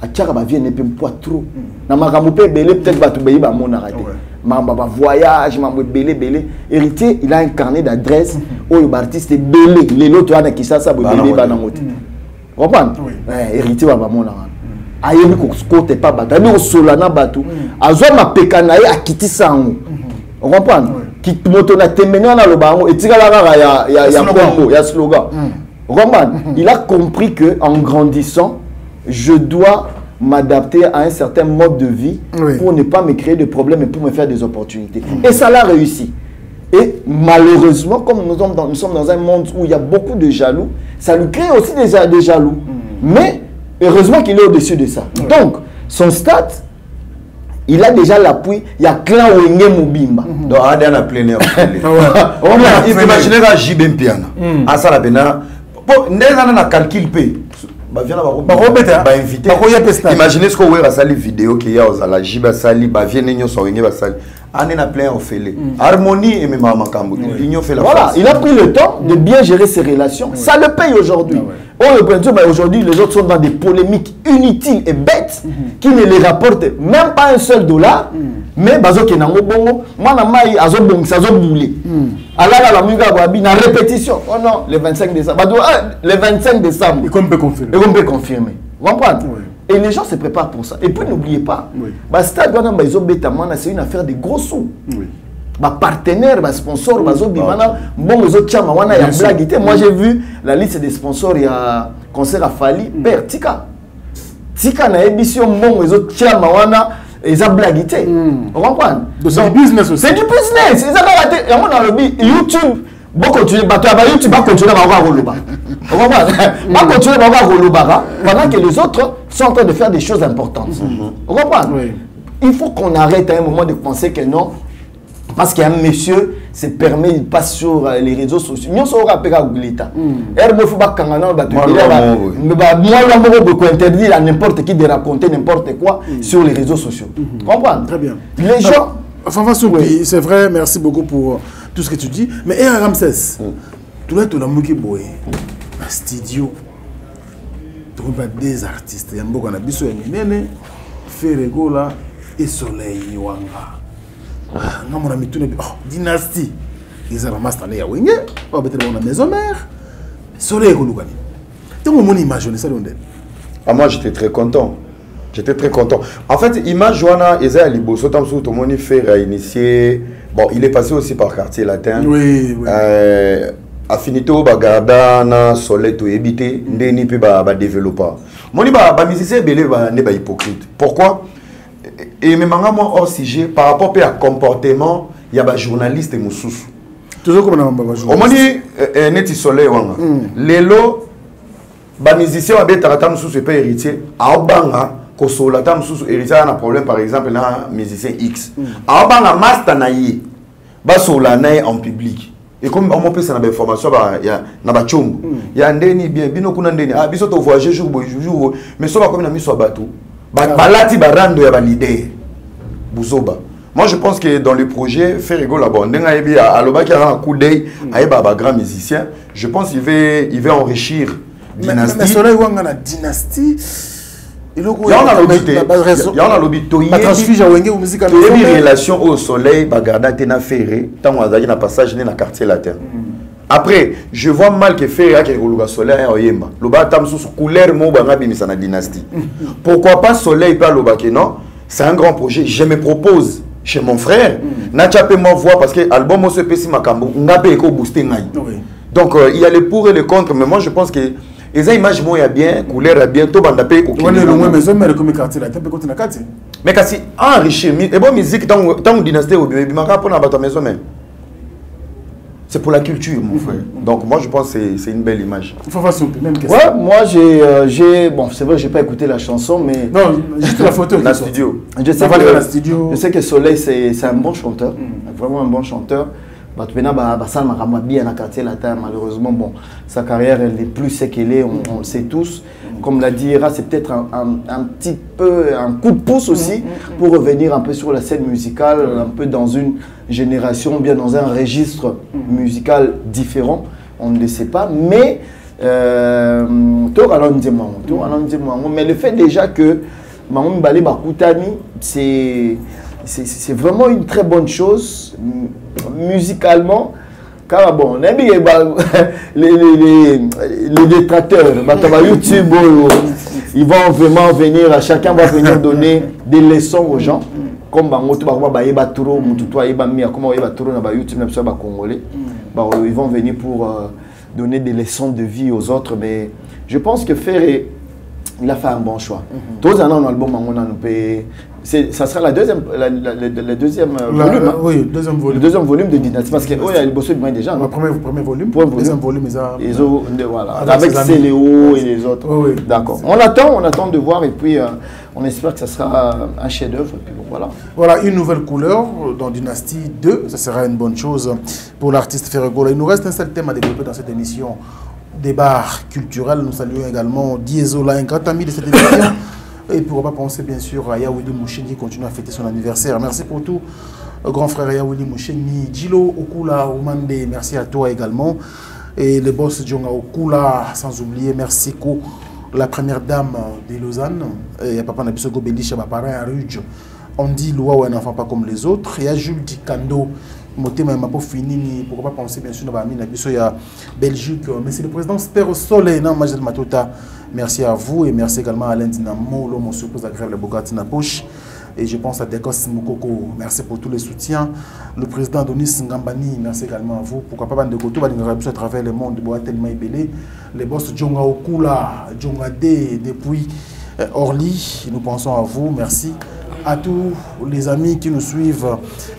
[SPEAKER 2] atiaka bavie ne pe poids trop na makambo pe belé peut-être bato bayi ba mona raté mamba ba voyage mambo belé héritier il a un carnet d'adresse oyo artiste belé les loto ana kisasa bo belé ba na moto comprendre héritier ba mona ayebi ko côté pas bato ali osola na bato azwa mapeka na ye akitisa ngo comprendre ki moto na temeni na lobango etikala kaka ya combo ya slogan comprendre il a compris que en grandissant je dois m'adapter à un certain mode de vie pour ne pas me créer de problèmes et pour me faire des opportunités. Et ça l'a réussi. Et malheureusement, comme nous sommes dans un monde où il y a beaucoup de jaloux, ça lui crée aussi des jaloux. Mais heureusement qu'il est au-dessus de ça. Donc, son stade, il a déjà l'appui. Il y a Clan Wenge Mobimba.
[SPEAKER 1] Donc, il y a plein air. Imaginez que JB Piana. À ça, la pena. Bon, nous avons un calcul payé. Imaginez ce qu'on voit à la vidéo qui y a aux Alajiba Sali, Baviennes Sawenge Basali. On est plein en fait. Harmonie et même Makambo.
[SPEAKER 2] Voilà, il a pris le temps de bien gérer ses relations. Ça le paye aujourd'hui. Aujourd'hui, les autres sont dans des polémiques inutiles et bêtes qui ne les rapportent même pas un seul dollar. Mais bazo kenango bongo, moi na mai azo bong sazo boulé. Alors la musique wabi na répétition. Oh non, le 25 décembre. Le 25 décembre.
[SPEAKER 6] Et qu'on peut confirmer.
[SPEAKER 2] Et qu'on peut confirmer. Vous comprenez? Et les gens se préparent pour ça. Et puis n'oubliez pas, stade c'est une affaire de gros sous. Partenaire, sponsor, moi j'ai vu la liste des sponsors, il y a concert à Fali, Père Tika. Tika na émission bon les autres chama wana ils ont blaguité. Vous comprenez?
[SPEAKER 6] C'est du business aussi.
[SPEAKER 2] C'est du business. Ils ont raté. Il y a mon lobby YouTube. Bon continuer YouTube va continuer à avoir Roloba. Vous comprenez? Va continuer à avoir Roloba pendant que les autres sont en train de faire des choses importantes. Vous comprenez? Il faut qu'on arrête à un moment de penser que non. Parce qu'il y a un monsieur se permet, il passe sur les réseaux sociaux. Nous sommes à l'État. Moi, interdit à n'importe qui de raconter n'importe quoi sur les réseaux sociaux. Comprendre?
[SPEAKER 6] Très bien.
[SPEAKER 2] Les gens.
[SPEAKER 6] Enfin, c'est vrai, merci beaucoup pour tout ce que tu dis. Mais Ramsès, tu l'as tout le monde qui boit. Un studio. Tu vois des artistes. Il y a beaucoup de gens qui ont fait Regola et Soleil Niwanga. Dynastie. Ils ont master ya wenge, on va mettre la maison mère. Soleil Kolugani. Tu as mon image ça
[SPEAKER 1] moi j'étais très content. J'étais très content. En fait, image Joana Eza Liboso Tamsou tout mon fait a initié. Bon, il est passé aussi par quartier latin.
[SPEAKER 6] Oui.
[SPEAKER 1] Affinité au Bagardana, Soleil to éviter, ndeni pe ba développer. Moni ba musicien belé ba ne ba hypocrite. Pourquoi? Et même moi hors sujet par rapport à comportement, il y a des journalistes et moussous.
[SPEAKER 6] Toujours comme on a
[SPEAKER 1] au moins neti soleil wanga. Lelo ba musicien ba tarata moussous pas héritier. A obanga ko sola ta moussous héritier a un problème par exemple na musicien X. A obanga master na yi. Ba sola na en public. Et comme on peut ça na information ba ya na ba chombo. Ya ndeni bien bino kuna ndeni. Ah biso to voyager jour mais so ba comme na miso bateau. Balati barando ya validé Bouzoba. Moi je pense que dans le projet faire rigolo là-bas ndenga yebi à loba qui a un coup d'œil à ba grand musicien, je pense qu'il va enrichir dynastie.
[SPEAKER 6] Mais Soleil wanga na dynastie.
[SPEAKER 1] Il y a un lobby to yebi relation au soleil bagarda tena ferré tant azaki na passage na quartier latin. Après, je vois mal que faire que le soleil est oyemba. Le bas tam sous couleur mo banga bimisa na dynastie. Pourquoi pas soleil pas le baké non? C'est un grand projet. Je me propose chez mon frère. Na chapé moi voir parce que album se pesi makambo ngabe eko booster ngai. Donc il y a les pour et les contre mais moi je pense que les images mo ya bien, couleur ya bien, to banda pe ko.
[SPEAKER 6] On est loin maison mais comme quartier là, peut continuer quartier.
[SPEAKER 1] Mais kasi enrichir et bon musique tant dynastie au bimaka pour na bato maison même. C'est pour la culture, mon frère. Donc, moi, je pense que c'est une belle image.
[SPEAKER 6] Même question.
[SPEAKER 2] Ouais, moi, j'ai... Bon, c'est vrai, je n'ai pas écouté la chanson, mais...
[SPEAKER 6] Non, juste la photo.
[SPEAKER 1] La studio.
[SPEAKER 2] Je sais que Soleil, c'est un bon chanteur. Vraiment un bon chanteur. Malheureusement, bon, sa carrière, elle n'est plus ce qu'elle est, on le sait tous. Comme l'a dit Ira, c'est peut-être un petit peu un coup de pouce aussi pour revenir un peu sur la scène musicale, un peu dans une génération, bien dans un registre musical différent. On ne le sait pas, mais mais le fait déjà que Mamou Balé Bakoutani, c'est vraiment une très bonne chose musicalement. Car bon, les détracteurs, YouTube, ils vont vraiment venir, chacun va venir donner des leçons aux gens. Comme ils vont venir pour donner des leçons de vie aux autres. Mais je pense que Ferré, il a fait un bon choix. Tous un album, ça sera le deuxième volume.
[SPEAKER 6] Oui, deuxième volume.
[SPEAKER 2] Le deuxième volume de Dynastie. Parce qu'il y a le bosseux de déjà.
[SPEAKER 6] Le premier volume. Deuxième volume,
[SPEAKER 2] voilà. Avec Céléo et les autres. Oui. D'accord. On attend de voir et puis on espère que ça sera un chef-d'œuvre. Voilà.
[SPEAKER 6] Voilà, une nouvelle couleur dans Dynastie 2. Ça sera une bonne chose pour l'artiste Ferregola. Il nous reste un seul thème à développer dans cette émission. Débat culturel. Nous saluons également Diesola, un grand ami de cette émission. Et pourquoi pas penser bien sûr à Yawili Moucheni qui continue à fêter son anniversaire. Merci pour tout, grand frère Yawili Moucheni. Djilo Okula Oumande, merci à toi également. Et le boss Djonga Okula, sans oublier, merci Ko, la première dame de Lausanne. Et Papa Nabisogo Belisha, ma parent à Rouge. On dit Loua ou un enfant pas comme les autres. Et à Jules Dikando. Motema m'a pas fini, pourquoi pas penser bien sûr à la Belgique, mais c'est le président Spero Soleil, non, Majel Matota. Merci à vous et merci également à Alain Dinamo, l'homme suppose à grève le Bogati na poche. Et je pense à Dekos Moukoko, merci pour tous les soutiens. Le président Donis Ngambani, merci également à vous. Pourquoi pas de Goto, à travers le monde, tellement ébélé. Les boss Djonga Okula, Djonga D, depuis Orly, nous pensons à vous, merci. À tous les amis qui nous suivent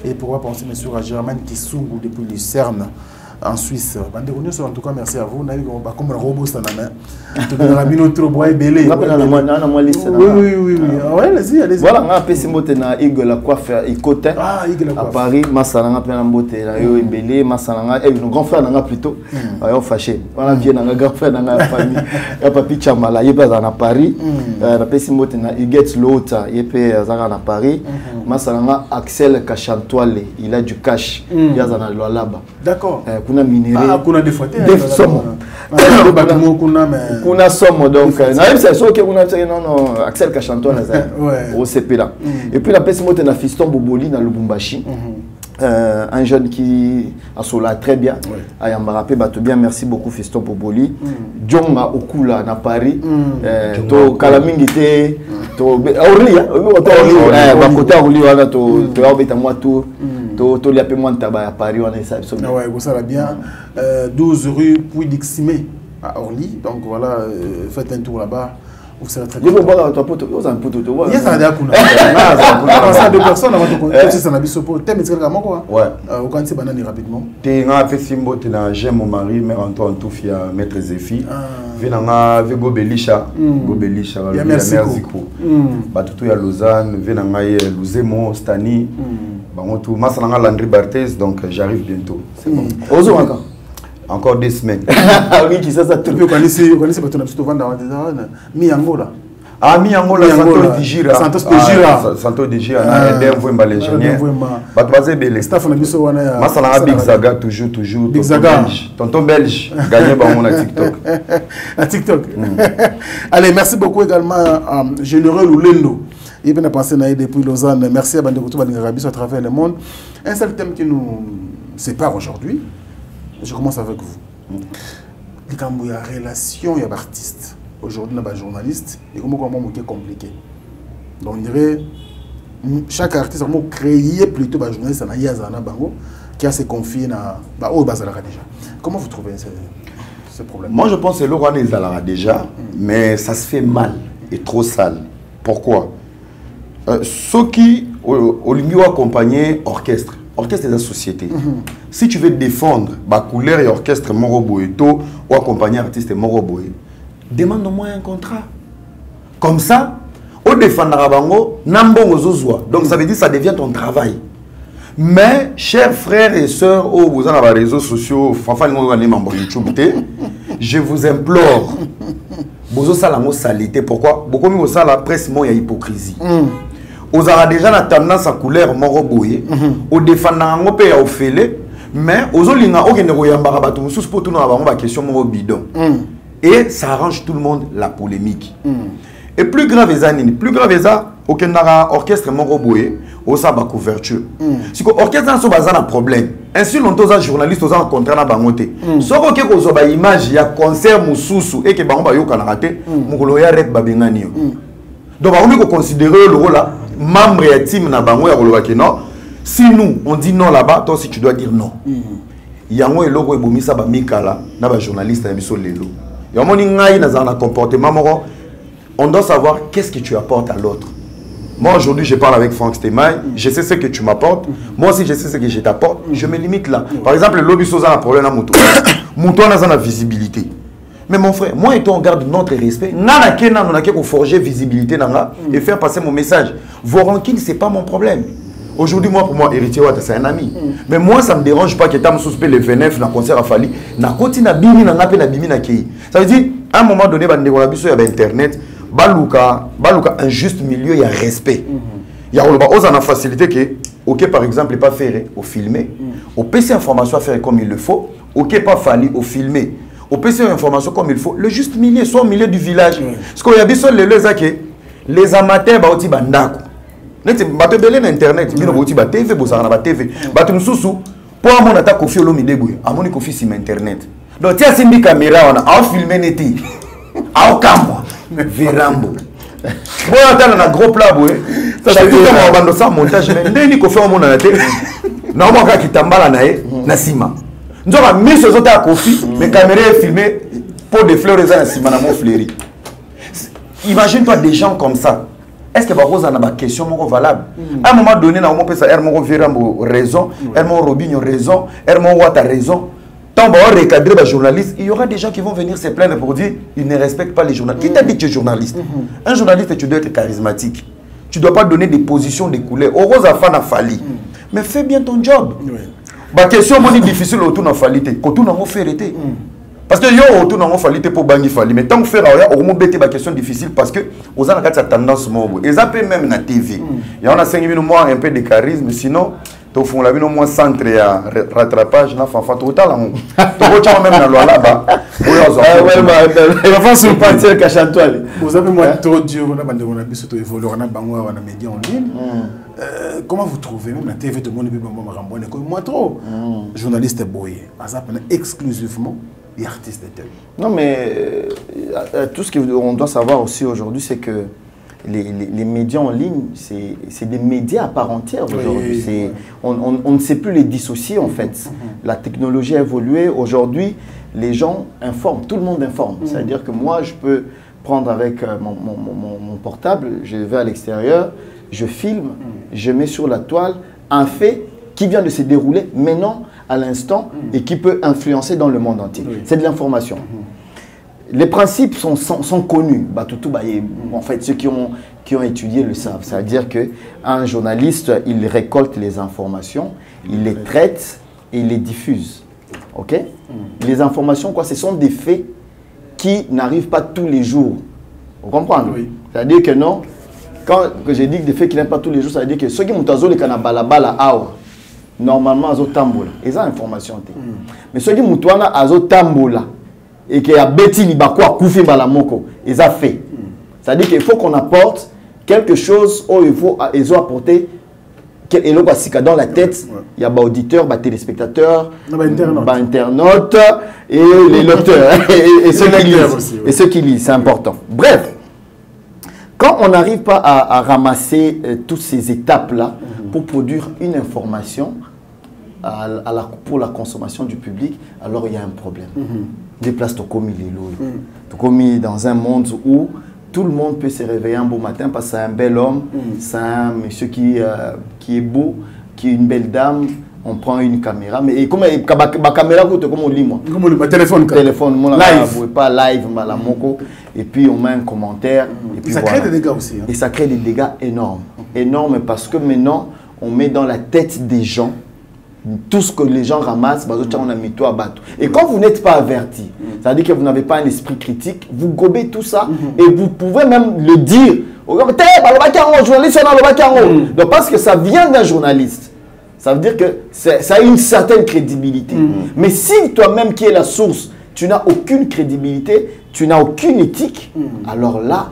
[SPEAKER 6] et pourquoi penser bien sûr à Germaine Kissungu depuis Lucerne en Suisse. En tout cas, merci à vous. Comme un robot, ça n'a pas trop bois et belé. Oui. Allez-y.
[SPEAKER 2] Voilà, on a appelé Motena Igor la coiffeur et côté à Paris. Massalanga plein de beauté. Yo belé, Massalanga et nos grands frères n'ont plutôt. Ils fâché. On a bien un grand frère dans la famille. Il y a Papi Chamala, il est à Paris. On a appelé Motena Igor Lota, il est à Paris. Massalanga Axel Kachantoile, il a du cash. Il y a dans le là-bas.
[SPEAKER 6] D'accord.
[SPEAKER 2] Kuna minéré
[SPEAKER 6] kuna des fois
[SPEAKER 2] des sommes kuna somme donc naïm c'est sûr que kuna non Axel Kachanto na za au CP là et puis la pèse mote na Fiston Boboli na Lubumbashi un jeune qui a sola très bien ayamba rappé bato bien merci beaucoup Fiston Boboli Djonga Okula na Paris to kalamingi te to Orly ba côté Orly wana to obeta moi tour to li appelé moi tabac à Paris on est ça
[SPEAKER 6] ouais ça va bien 12 rue Puy d'Iximé à Orly donc voilà faites un tour là-bas vous serez très bien.
[SPEAKER 2] Je vais voir ton pote, vous avez un pote.
[SPEAKER 6] Il y a ça d'accord. Ça deux personnes avant de continuer ça na biso pour thème c'est comment quoi.
[SPEAKER 1] Ouais.
[SPEAKER 6] Au quand c'est banane rapidement.
[SPEAKER 1] T'es nga fait simbo t'es na j'aime mon mari mais Antoine tout fia maître Zéfi. Vina nga ve Gobelisha. Gobelisha. Merci beaucoup. Ba tout ya Lausanne, vina nga Luzemo, Stani. Ba on tout masala nga Landry Barthez donc j'arrive bientôt. C'est bon.
[SPEAKER 2] Ozo encore.
[SPEAKER 1] Encore 2 semaines.
[SPEAKER 2] Oui, qui ça tout
[SPEAKER 6] le connaissez pas ton habitude vendre dans mi Angola.
[SPEAKER 1] Ah mi Angola Santos de Gira.
[SPEAKER 6] Santos de Gira.
[SPEAKER 1] Santos de Gira na ndem voimba l'ingénieur. Ba toise belé.
[SPEAKER 6] Staff na biso wana.
[SPEAKER 1] Masala Big Zaga toujours
[SPEAKER 6] Big Zaga.
[SPEAKER 1] Tonton belge gagné ba mon TikTok.
[SPEAKER 6] À TikTok. Allez, merci beaucoup également à Généreux Lulendo. Il vient de passer depuis Lausanne. Merci à Bandekoto Balingarabiso à travers le monde. Un seul thème qui nous sépare aujourd'hui. Je commence avec vous. Il y a une relation avec l'artiste. Aujourd'hui, il y a un journaliste. Et comment c'est compliqué. Donc, on dirait chaque artiste a créé plutôt un journaliste qui a se confié au Bazalara déjà. Comment vous trouvez ce problème?
[SPEAKER 1] Moi, je pense que c'est l'Oran Zalara déjà, mais ça se fait mal et trop sale. Pourquoi? Ceux qui ont accompagné orchestre de la société. Si tu veux défendre la couleur et orchestre Moroboeto ou accompagner artiste Moroboe, demande au moins un contrat. Comme ça, au défendre Rabango, Nambongo Zozwa. Donc ça veut dire que ça devient ton travail. Mais, chers frères et sœurs, vous avez les réseaux sociaux, je vous implore, vous avez la salité. Pourquoi? Beaucoup de la presse, il y a hypocrisie. Vous avez déjà la tendance à couleur Moroboe, au défendant au pays au fêlé, mais aux olinga au généro yambara batou sous pour tout nous avoir question Moro bidon. Et ça arrange tout le monde la polémique. Et plus grave aucun orchestre mon roboué au sa couverture. Si l'orchestre a un problème, ainsi longtemps un journaliste aux en contrat na bangoté. Soko ke ko zoba image ya concert mususu et que bango ba yo kana raté, mukolo ya rek babengani. Donc on peut considérer le rôle là membre et team na bango ya koloba ke non. Si nous on dit non là-bas, toi si tu dois dire non. Yango eloko ebomisa ba mikala na ba journaliste na biso lelo. Yamoni ngai na za comportement moko. On doit savoir qu'est-ce que tu apportes à l'autre. Moi, aujourd'hui, je parle avec Franck Stémaï, je sais ce que tu m'apportes. Moi aussi, je sais ce que je t'apporte. Je me limite là. Par exemple, le lobby Sosa a un problème à Mouton. Mouton a la visibilité. Mais mon frère, moi et toi, on garde notre respect. On a qu'à forger visibilité et faire passer mon message. Vos rancunes, ce n'est pas mon problème. Aujourd'hui, moi, pour moi, Héritier Ouattara, c'est un ami. Mais moi, ça ne me dérange pas que tu me suspect le 29 dans le concert à Fali. Ça veut dire, à un moment donné, il y avait Internet. Baluka, un juste milieu, il y a respect. Il y a une facilité que, ok, par exemple, pas faire au filmer, au PC information à faire comme il le faut, ok, pas fallu au filmer, au PC information comme il faut, le juste milieu, soit au milieu du village. Parce qu'il y a des choses, les amateurs, bah, aussi, bandako. Bato belé na internet, bino boti ba TV, bosana ba TV. Bato mususu, pour mon attaque kofi olomi debout, amoni kofi sur internet. Donc tia simbi caméra on a filmé neti. Au kamwa. Virambo. Bon, on a un gros plat, ça veut dire qu'on va montage, mais ndeni ko fait mon na te. Na mo ka kitambala na e na sima. Nous avons mis ce autres à Kofi, mais caméra est filmée pour des fleurs et ça sima na mon fleuri. Imagine-toi des gens comme ça. Est-ce que vous avez une question valable? À un moment donné, on peut dire que Virambo raison, Hermon Robinho raison, Hermon Ouattara raison. Tant qu'on va recadrer les journalistes, il y aura des gens qui vont venir se plaindre pour dire qu'ils ne respectent pas les journalistes. Qui t'a dit que tu es journaliste? Un journaliste, tu dois être charismatique. Tu ne dois pas donner des positions, des couleurs. Au rose à Fana Fali. Mais fais bien ton job. La question est difficile autour de la falité. Autour de la férité. Parce que yo autour de la falité pour bangi fali. Mais tant que faire au moins bêter la question difficile parce que aux ans la tendance mobile. Et ça peut même na TV. Il y en a 5 minutes moins un peu de charisme. Sinon au fond la vie au moins centre à rattrapage na fanfa total en to même na loi là-bas
[SPEAKER 2] enfin sur partir cachantoile
[SPEAKER 6] vous avez moi trop dur on a bandé on a biso to évoluer on a bango on a média en ligne comment vous trouvez même la TV de monde bibo marambone comme moi trop journaliste boyé ça exclusivement et artiste de télé.
[SPEAKER 2] Non mais tout ce qu'on doit savoir aussi aujourd'hui c'est que les médias en ligne, c'est des médias à part entière aujourd'hui. Oui. On ne sait plus les dissocier en fait. La technologie a évolué. Aujourd'hui, les gens informent, tout le monde informe. C'est-à-dire que moi, je peux prendre avec mon portable, je vais à l'extérieur, je filme, je mets sur la toile un fait qui vient de se dérouler maintenant, à l'instant, et qui peut influencer dans le monde entier. C'est de l'information. Les principes sont connus. En fait, ceux qui ont étudié le savent. C'est-à-dire qu'un journaliste, il récolte les informations, il les traite et il les diffuse. Ok? Les informations, quoi, ce sont des faits qui n'arrivent pas tous les jours. Vous comprenez? Oui. C'est-à-dire que non, quand j'ai dit que des faits qui n'arrivent pas tous les jours, ça veut dire que ceux qui ont les canabala normalement, ils ont tambola. Ils ont information. Mais ceux qui ont tambola, et qu'il y a Betty Libakwa Koufi Balamoko, ils ont fait. C'est-à-dire qu'il faut qu'on apporte quelque chose où ils ont apporté dans la tête. Il y a des auditeurs, des téléspectateurs, des internautes et les lecteurs. et ceux qui lisent, c'est important. Bref, quand on n'arrive pas à ramasser toutes ces étapes-là pour produire une information pour la consommation du public, alors il y a un problème. Des places Tokomi les Tokomi dans un monde où tout le monde peut se réveiller un beau matin parce que c'est un bel homme, c'est un monsieur qui est beau, qui est une belle dame. On prend une caméra, mais comme la caméra coûte comme on lit moi. Téléphone, live, pas live, et puis on met un commentaire. Et puis
[SPEAKER 6] ça crée des dégâts aussi.
[SPEAKER 2] Et ça crée des dégâts énormes, énormes parce que maintenant on met dans la tête des gens tout ce que les gens ramassent, on a mis toi à battre. Et quand vous n'êtes pas averti, ça veut dire que vous n'avez pas un esprit critique, vous gobez tout ça et vous pouvez même le dire. Donc parce que ça vient d'un journaliste, ça veut dire que ça a une certaine crédibilité. Mais si toi-même qui es la source, tu n'as aucune crédibilité, tu n'as aucune éthique, alors là,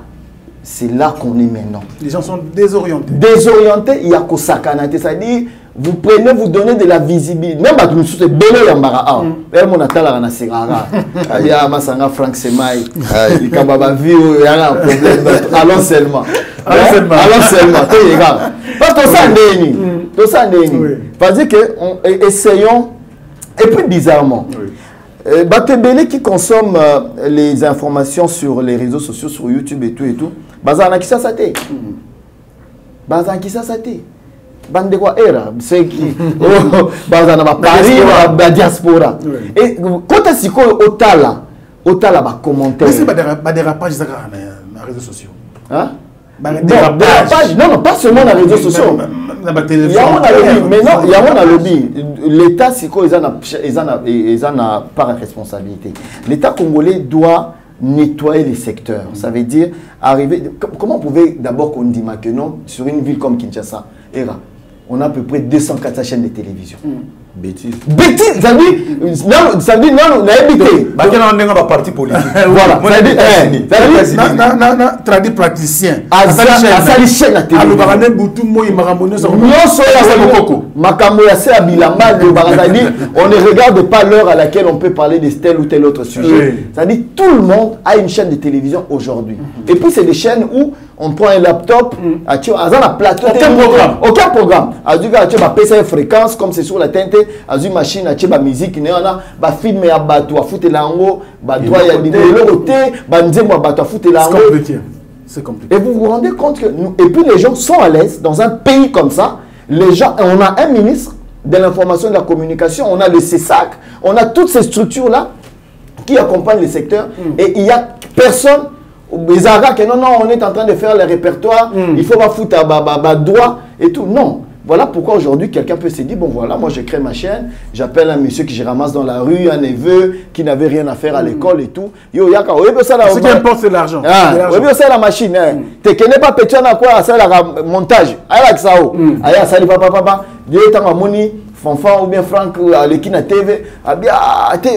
[SPEAKER 2] c'est là qu'on est maintenant.
[SPEAKER 6] Les gens sont désorientés.
[SPEAKER 2] Désorientés, il y a Kosakanate, c'est-à-dire, vous prenez, vous donnez de la visibilité. Même à tout le monde, c'est Belo Yambara. Même mon atal à Nasirara. Il y a Masanga Frank Semai. Il y a un problème. Allons seulement. Allons seulement. Parce que ça, tout ça, parce que essayons. Et puis bizarrement, Batebele qui consomme les informations sur les réseaux sociaux, sur YouTube et tout, Bazana qui ça saté. Bazana qui ça saté. Bande quoi era, c'est qui Bazana va Paris, la diaspora. Et quand est-ce que Otala va commenter?
[SPEAKER 6] Mais c'est pas des rapages sur les réseaux sociaux.
[SPEAKER 2] Hein? Non, pas seulement dans les réseaux sociaux. Il y a un lobby. L'État, c'est quoi? Ils en ont pas de responsabilité. L'État congolais doit nettoyer les secteurs. Ça veut dire arriver. Comment on pouvait d'abord qu'on dise que non, sur une ville comme Kinshasa, on a à peu près 204 chaînes de télévision.
[SPEAKER 1] Bêtise.
[SPEAKER 2] Bêtise, ça dit non, on a habité.
[SPEAKER 1] On a un parti politique.
[SPEAKER 2] Voilà, ça dit,
[SPEAKER 6] traduit praticien.
[SPEAKER 2] À sa chaîne à télévision. On ne regarde pas l'heure à laquelle on peut parler de tel ou tel autre sujet. Ça dit, tout le monde a une chaîne de télévision aujourd'hui. Et puis, c'est des chaînes où on prend un laptop, aucun programme. A fréquence, comme c'est sur la TNT, a une machine, a musique, a film, a bateau, a foutre l'ango, droit, il y a des
[SPEAKER 6] c'est compliqué.
[SPEAKER 2] Et vous vous rendez compte que et puis les gens sont à l'aise dans un pays comme ça. Les gens, on a un ministre de l'information et de la communication, on a le CESAC, on a toutes ces structures-là qui accompagnent les secteurs et il n'y a personne. Les Arabes, non, on est en train de faire le répertoire, il faut pas foutre à droit et tout. Non. Voilà pourquoi aujourd'hui quelqu'un peut se dire, bon voilà, moi je crée ma chaîne, j'appelle un monsieur qui je ramasse dans la rue, un neveu qui n'avait rien à faire à l'école et tout.
[SPEAKER 6] Ce qui importe c'est l'argent.
[SPEAKER 2] C'est la machine. Tu ne connais pas petit à quoi, c'est le montage. Aïe, ça aïe, ça dit papa, Dieu est en moni, Fanfan ou bien Franck à l'équipe à TV, ah bien,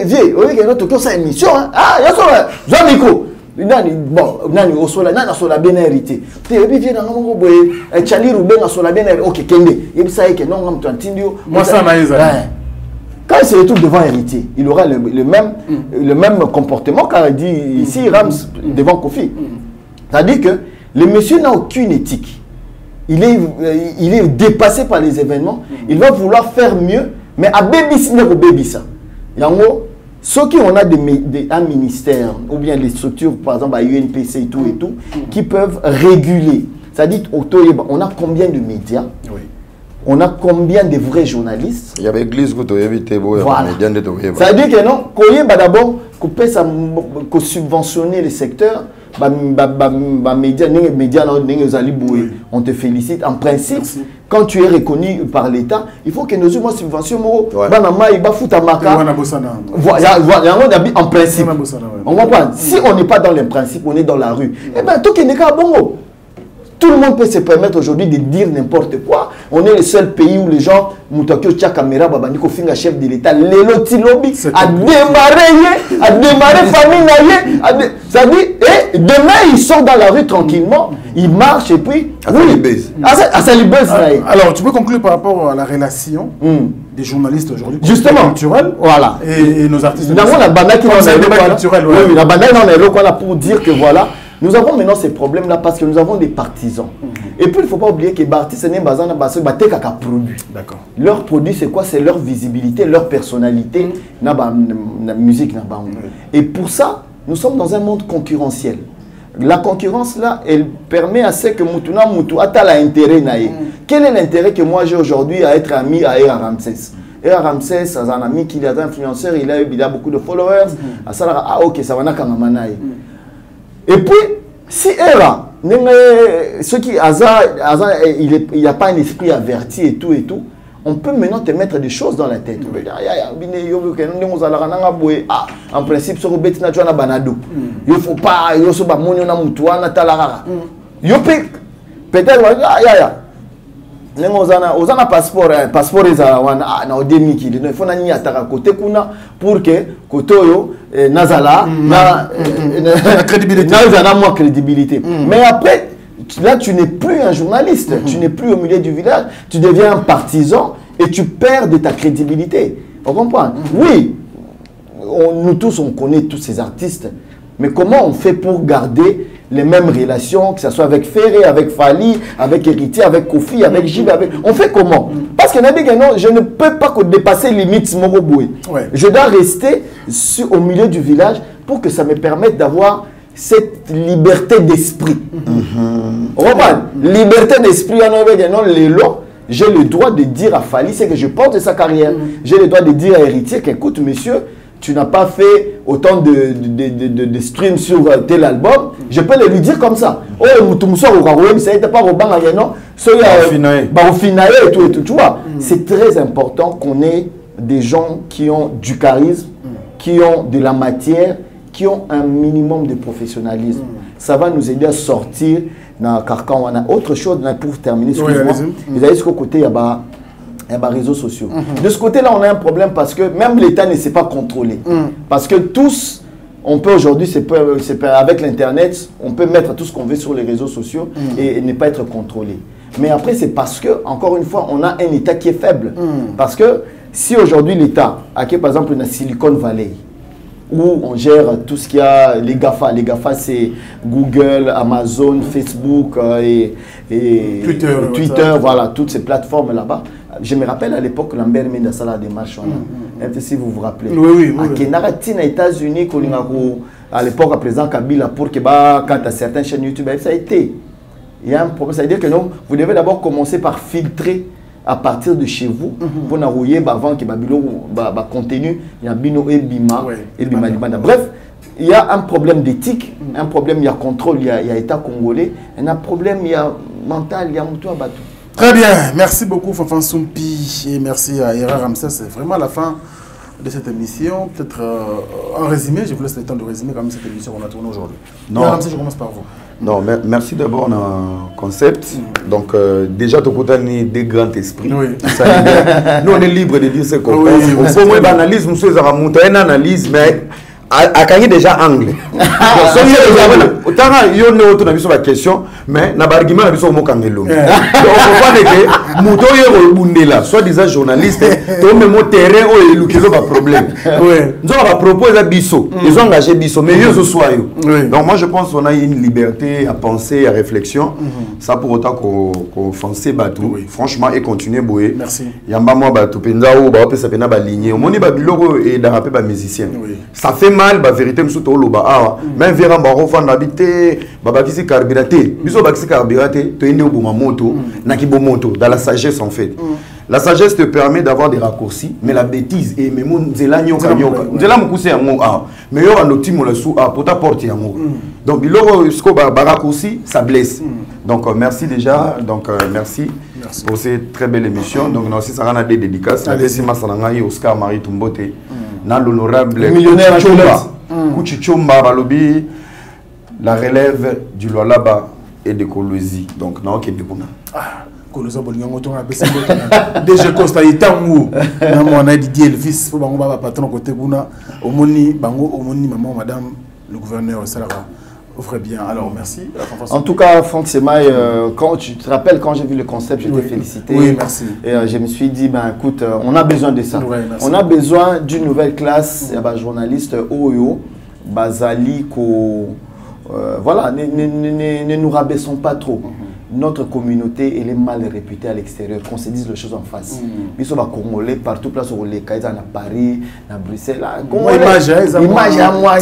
[SPEAKER 2] vieux, on dit que notre ça émission, ah, il y a ça, Jean-Nico. Bon, nani osola nani asola bien hérité. Te ebi vient dans mon boy, Charlie Ruben asola bien hérité. OK, kende. Et ça que non ngam tantindio.
[SPEAKER 6] Moi ça naïza.
[SPEAKER 2] Quand il se retrouve devant héritier, il aura le même comportement car il dit ici il rame devant Kofi. C'est-à-dire que le monsieur n'a aucune éthique. Il est dépassé par les événements, il va vouloir faire mieux mais à baby c'est au baby ça. Yango ceux qui ont un ministère ou bien les structures, par exemple à UNPC et tout, qui peuvent réguler. C'est-à-dire, on a combien de médias? On a combien de vrais journalistes?
[SPEAKER 1] Il y avait l'église que tu as évité.
[SPEAKER 2] Voilà. C'est-à-dire que non, d'abord, qu'on subventionner les secteurs, on te félicite. En principe, quand tu es reconnu par l'État, il faut que nous ayons une subvention. En principe. On comprend. Si on n'est pas dans les principes, on est dans la rue. Eh bien, tout n'est qu'à bon. Tout le monde peut se permettre aujourd'hui de dire n'importe quoi. On est le seul pays où les gens, Moutakio Tia Kamera, Babaniko Finga, chef de l'État, Lelo Tilobi, a démarré famille. Ça dit, et demain ils sont dans la rue tranquillement, ils marchent et puis.
[SPEAKER 6] Alors, tu peux conclure par rapport à la relation des journalistes aujourd'hui.
[SPEAKER 2] Justement.
[SPEAKER 6] Culturels.
[SPEAKER 2] Voilà.
[SPEAKER 6] Et nos artistes.
[SPEAKER 2] Nous avons la banane qui
[SPEAKER 6] est un débat culturel.
[SPEAKER 2] Oui, la banane on est là pour dire que voilà. Nous avons maintenant ces problèmes-là parce que nous avons des partisans. Et puis, il ne faut pas oublier que les artistes, ce n'est pas un produit.
[SPEAKER 6] D'accord.
[SPEAKER 2] Leur produit, c'est quoi? C'est leur visibilité, leur personnalité, la musique. Et pour ça, nous sommes dans un monde concurrentiel. La concurrence, là, elle permet à ce que Moutuna Moutou a l'intérêt. Quel est l'intérêt que moi j'ai aujourd'hui à être ami à Era Ramsès? Era Ramsès, c'est un ami qui est un influenceur, il a beaucoup de followers. Ah, ok, ça va n'a qu'à et puis, si Era, ceux qui il n'y a pas un esprit averti et tout, on peut maintenant te mettre des choses dans la tête. En principe, sur le bête naturel, il ne faut pas, il faut pas, peut-être, Ozana passeport ezala wana na odemi kili il faut nani ataka côté kuna pour que kotoyo nazala na crédibilité nazala moins crédibilité mais après là tu n'es plus un journaliste tu n'es plus au milieu du village tu deviens un partisan et tu perds de ta crédibilité on comprend oui nous tous on connaît tous ces artistes mais comment on fait pour garder les mêmes relations, que ce soit avec Ferré, avec Fali, avec Héritier, avec Kofi, avec Gilles, avec... On fait comment? Parce que je ne peux pas dépasser les limites Moroboué. Ouais. Je dois rester au milieu du village pour que ça me permette d'avoir cette liberté d'esprit. On comprend? Liberté d'esprit, j'ai le droit de dire à Fali ce que je pense de sa carrière. J'ai le droit de dire à Héritier qu'écoute, monsieur, tu n'as pas fait autant de streams sur tel album, je peux le lui dire comme ça. Oh, ça n'était pas au banc, non? Au final, et tout, tu vois. C'est très important qu'on ait des gens qui ont du charisme, qui ont de la matière, qui ont un minimum de professionnalisme. Ça va nous aider à sortir dans le carcan. On a autre chose pour terminer. Excuse-moi. Vous avez ce côté, il y a des réseaux sociaux. De ce côté-là, on a un problème parce que même l'État ne sait pas contrôler. Parce que tous, on peut aujourd'hui, avec l'Internet, on peut mettre tout ce qu'on veut sur les réseaux sociaux et ne pas être contrôlé. Mais après, c'est parce que, encore une fois, on a un État qui est faible. Parce que si aujourd'hui l'État, par exemple, dans Silicon Valley, où on gère tout ce qu'il y a, les GAFA. Les GAFA, c'est Google, Amazon, Facebook et Twitter, voilà, toutes ces plateformes là-bas. Je me rappelle à l'époque, Lambert Mendassa la démarche, si vous vous rappelez.
[SPEAKER 6] Oui.
[SPEAKER 2] À Kenarati, aux États-Unis, à l'époque, à présent, Kabila, pour que quand à certaines chaînes YouTube, ça a été. Il y a un problème, ça veut dire que non, vous devez d'abord commencer par filtrer à partir de chez vous pour n'envoyer avant que Babylone contenu il y a Bino et Bima et Bima. Bref, il y a un problème d'éthique, un problème, il y a contrôle, il y a État congolais, il y a un problème, il y a mental, il y a Moutou Abatou.
[SPEAKER 6] Très bien, merci beaucoup Fafan Soumpi et merci à Hera Ramsès. C'est vraiment la fin de cette émission. Peut-être en résumé, je vous laisse le temps de résumer quand même cette émission qu'on a tournée aujourd'hui. Non, Ramsès, je commence par vous.
[SPEAKER 1] Non, merci d'abord dans le concept. Donc, déjà, tu as des grands esprits. Oui. Nous, on est libre de dire ce qu'on pense. Au fond, moi, l'analyse, nous sommes une analyse, mais à gagner déjà anglais. Autant il y a une question, mais il y a un argument qui est au Kangelo. Donc, on peut dire que soit disant journaliste, tu as même terrain où il y a un problème. Nous avons proposé Bisso, ils ont engagé Bisso, mais ils sont donc, moi je pense qu'on a une liberté à penser, à réflexion. Ça pour autant qu'on fonce Batou, franchement, et continuer bouer.
[SPEAKER 6] Merci.
[SPEAKER 1] Il y a un moment Batou, Penzao, Baou, ça peut pas ligner. On est Babyloro et d'arraper les musiciens. Ça fait mal, la vérité, je suis même Véran Barofan habité, Babakisi Carbiraté, Biso Bakisi Carbiraté, tu es au Bumamoto, Nakibomoto, dans la sagesse en fait. La sagesse te permet d'avoir des raccourcis, mais la bêtise, et même Nzela Nyoka Nyoka, Nzela Moukousse Yango, mais il y a un outil sous pour t'apporter Yango. Donc, il y a un raccourci, ça blesse. Donc, merci déjà, donc merci pour cette très belle émission. Donc, aussi, ça a des dédicaces. Merci Massanangaï, Oscar Marie Tumbote, dans l'honorable
[SPEAKER 2] millionnaire
[SPEAKER 1] Kuchichomba Balobi, la relève du Lualaba et de Kolosi. Donc, non, qui est bon.
[SPEAKER 6] Kolosa Bolingo, déjà constaté Tango, on a dit Elvis, pour Bango patron côté Bouna, Omoni, Bango, Omoni, maman, madame, le gouverneur Salara. Offrez bien, alors merci.
[SPEAKER 2] En tout cas, Franck Semaï, quand tu te rappelles, quand j'ai vu le concept, je t'ai félicité.
[SPEAKER 6] Oui, merci.
[SPEAKER 2] Et je me suis dit, ben écoute, on a besoin de ça. On a besoin d'une nouvelle classe, journaliste OYO, Bazali, voilà, ne nous rabaissons pas trop. Notre communauté, elle est mal réputée à l'extérieur, qu'on se dise les choses en face. Ils sont Congolais partout, place où les Kaïs, à Paris, à Bruxelles. Image à moi,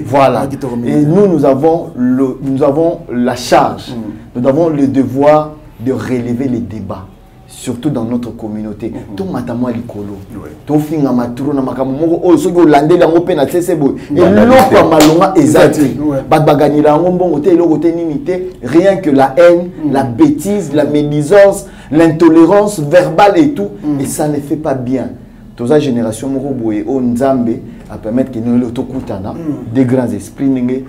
[SPEAKER 2] voilà. Et nous avons la charge, nous avons le devoir de relever les débats, surtout dans notre communauté. Tout matamo likolo. Tout finga maturo na makamongo o soki olande la ngope na tsesebo. Et l'autre malonga ezati. Bagani la ngombongo te eloko te nini te, rien que la haine, la bêtise, la médisance, l'intolérance verbale et tout, et ça ne fait pas bien. Toute la génération moroboé o nzambe à permettre que nous l'otokutana des grands esprits ningé.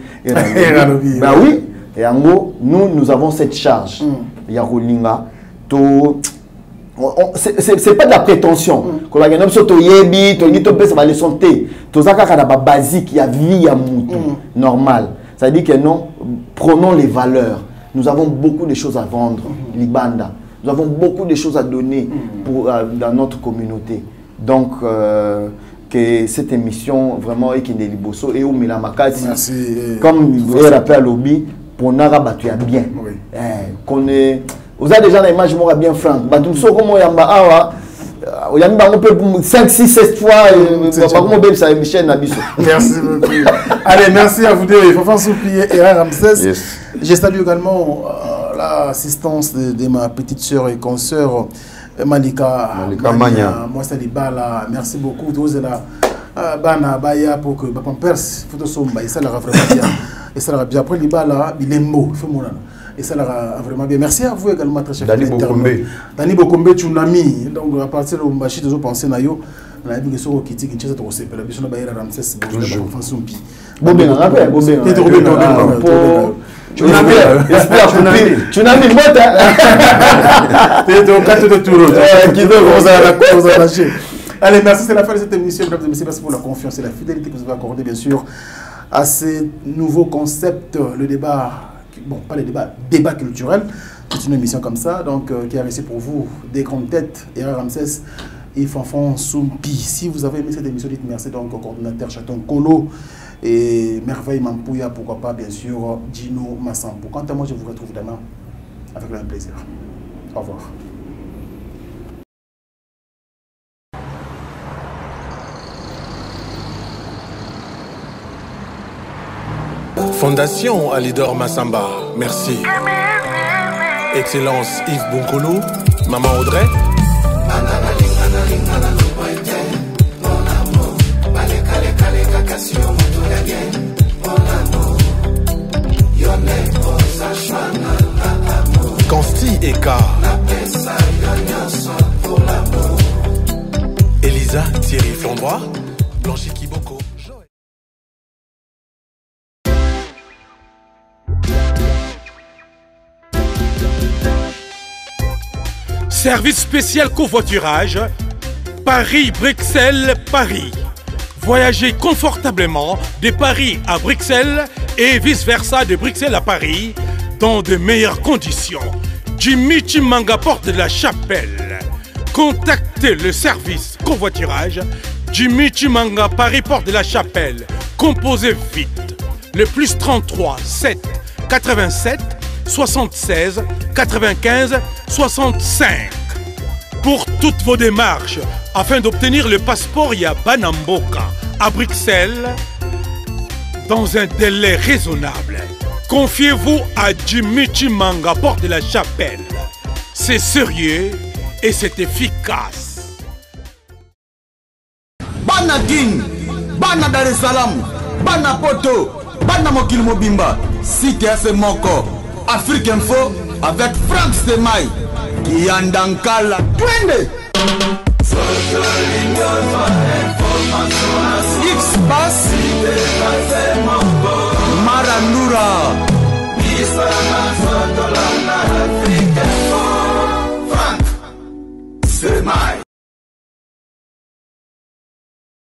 [SPEAKER 2] Bah oui, et en gros, nous avons cette charge. Yarolinga c'est pas de la prétention. Quand on a un homme sur Toyebi, ça va les santé. Tout ça, c'est la basique, il y a vie à mouton, normal. Ça veut dire que non, prenons les valeurs. Nous avons beaucoup de choses à vendre, Libanda. Nous avons beaucoup de choses à donner dans notre communauté. Donc, que cette émission vraiment est Kende Liboso et Oumila Makati, comme vous rappelez à Lobby, pour Nara Batuya bien. Qu'on est. Vous avez déjà l'image bien franc. Batumso comme Yamba Awa, Yamba on peut 5, 6, 7 fois.
[SPEAKER 6] Merci beaucoup. Allez, merci à vous deux. Il faut faire souplier et Ramsès. Je salue également l'assistance de ma petite soeur et consoeur Malika Mania. Moi, c'est Libala. Merci beaucoup. Tous là, Bana Baya pour que Papa Perse, Photo Somba, et ça leur a vraiment bien. Et ça leur a bien. Après Libala, il est beau. Et ça leur a vraiment bien. Merci à vous également, très cher.
[SPEAKER 1] Dani Bokombe.
[SPEAKER 6] Dani Bokombe, tu m'as mis. Donc, à partir de Mbachi, tu as pensé à yo. On a vu que ce qui dit que tu as aussi la mission de Ramsès. Toujours.
[SPEAKER 2] Bobé, on appelle Bobé. Tu n'as mis moi.
[SPEAKER 6] Tu es au 4 de Touro. Allez, merci, c'est la fin de cette émission. Mesdames et messieurs, merci pour la confiance et la fidélité que vous avez accordée, bien sûr, à ces nouveaux concepts, le débat, bon, pas le débat, débat culturel. C'est une émission comme ça, donc, qui a réussi pour vous des grandes têtes, et Ramsès et Fanfan Soumpi. Si vous avez aimé cette émission, dites merci donc au coordinateur Chaton Kolo et Merveille Mampouya, pourquoi pas, bien sûr, Gino Massampo. Quant à moi, je vous retrouve demain avec le même plaisir. Au revoir.
[SPEAKER 7] Fondation Alidor Massamba, merci. Excellence Yves Bonkolo, Maman Audrey. Consti Eka. Elisa Thierry Flandroit, Blanchi Kiboko.
[SPEAKER 3] Service spécial covoiturage, Paris-Bruxelles-Paris. Voyagez confortablement de Paris à Bruxelles et vice-versa de Bruxelles à Paris dans de meilleures conditions. Jimmy Chimanga, porte de la Chapelle. Contactez le service covoiturage Jimmy Chimanga, Paris, porte de la Chapelle. Composez vite. Le plus 33 7 87 76 95 65. Pour toutes vos démarches, afin d'obtenir le passeport Yabanamboka à Bruxelles, dans un délai raisonnable, confiez-vous à Jimmy Chimanga, porte de la Chapelle. C'est sérieux et c'est efficace.
[SPEAKER 8] Bana King, Bana Dar es Salaam, Bana Poto, Bana Mokil Mobimba, Cité Moko, Afrique Info avec Franck Semaï, Yandankala, Twende. X-Pass.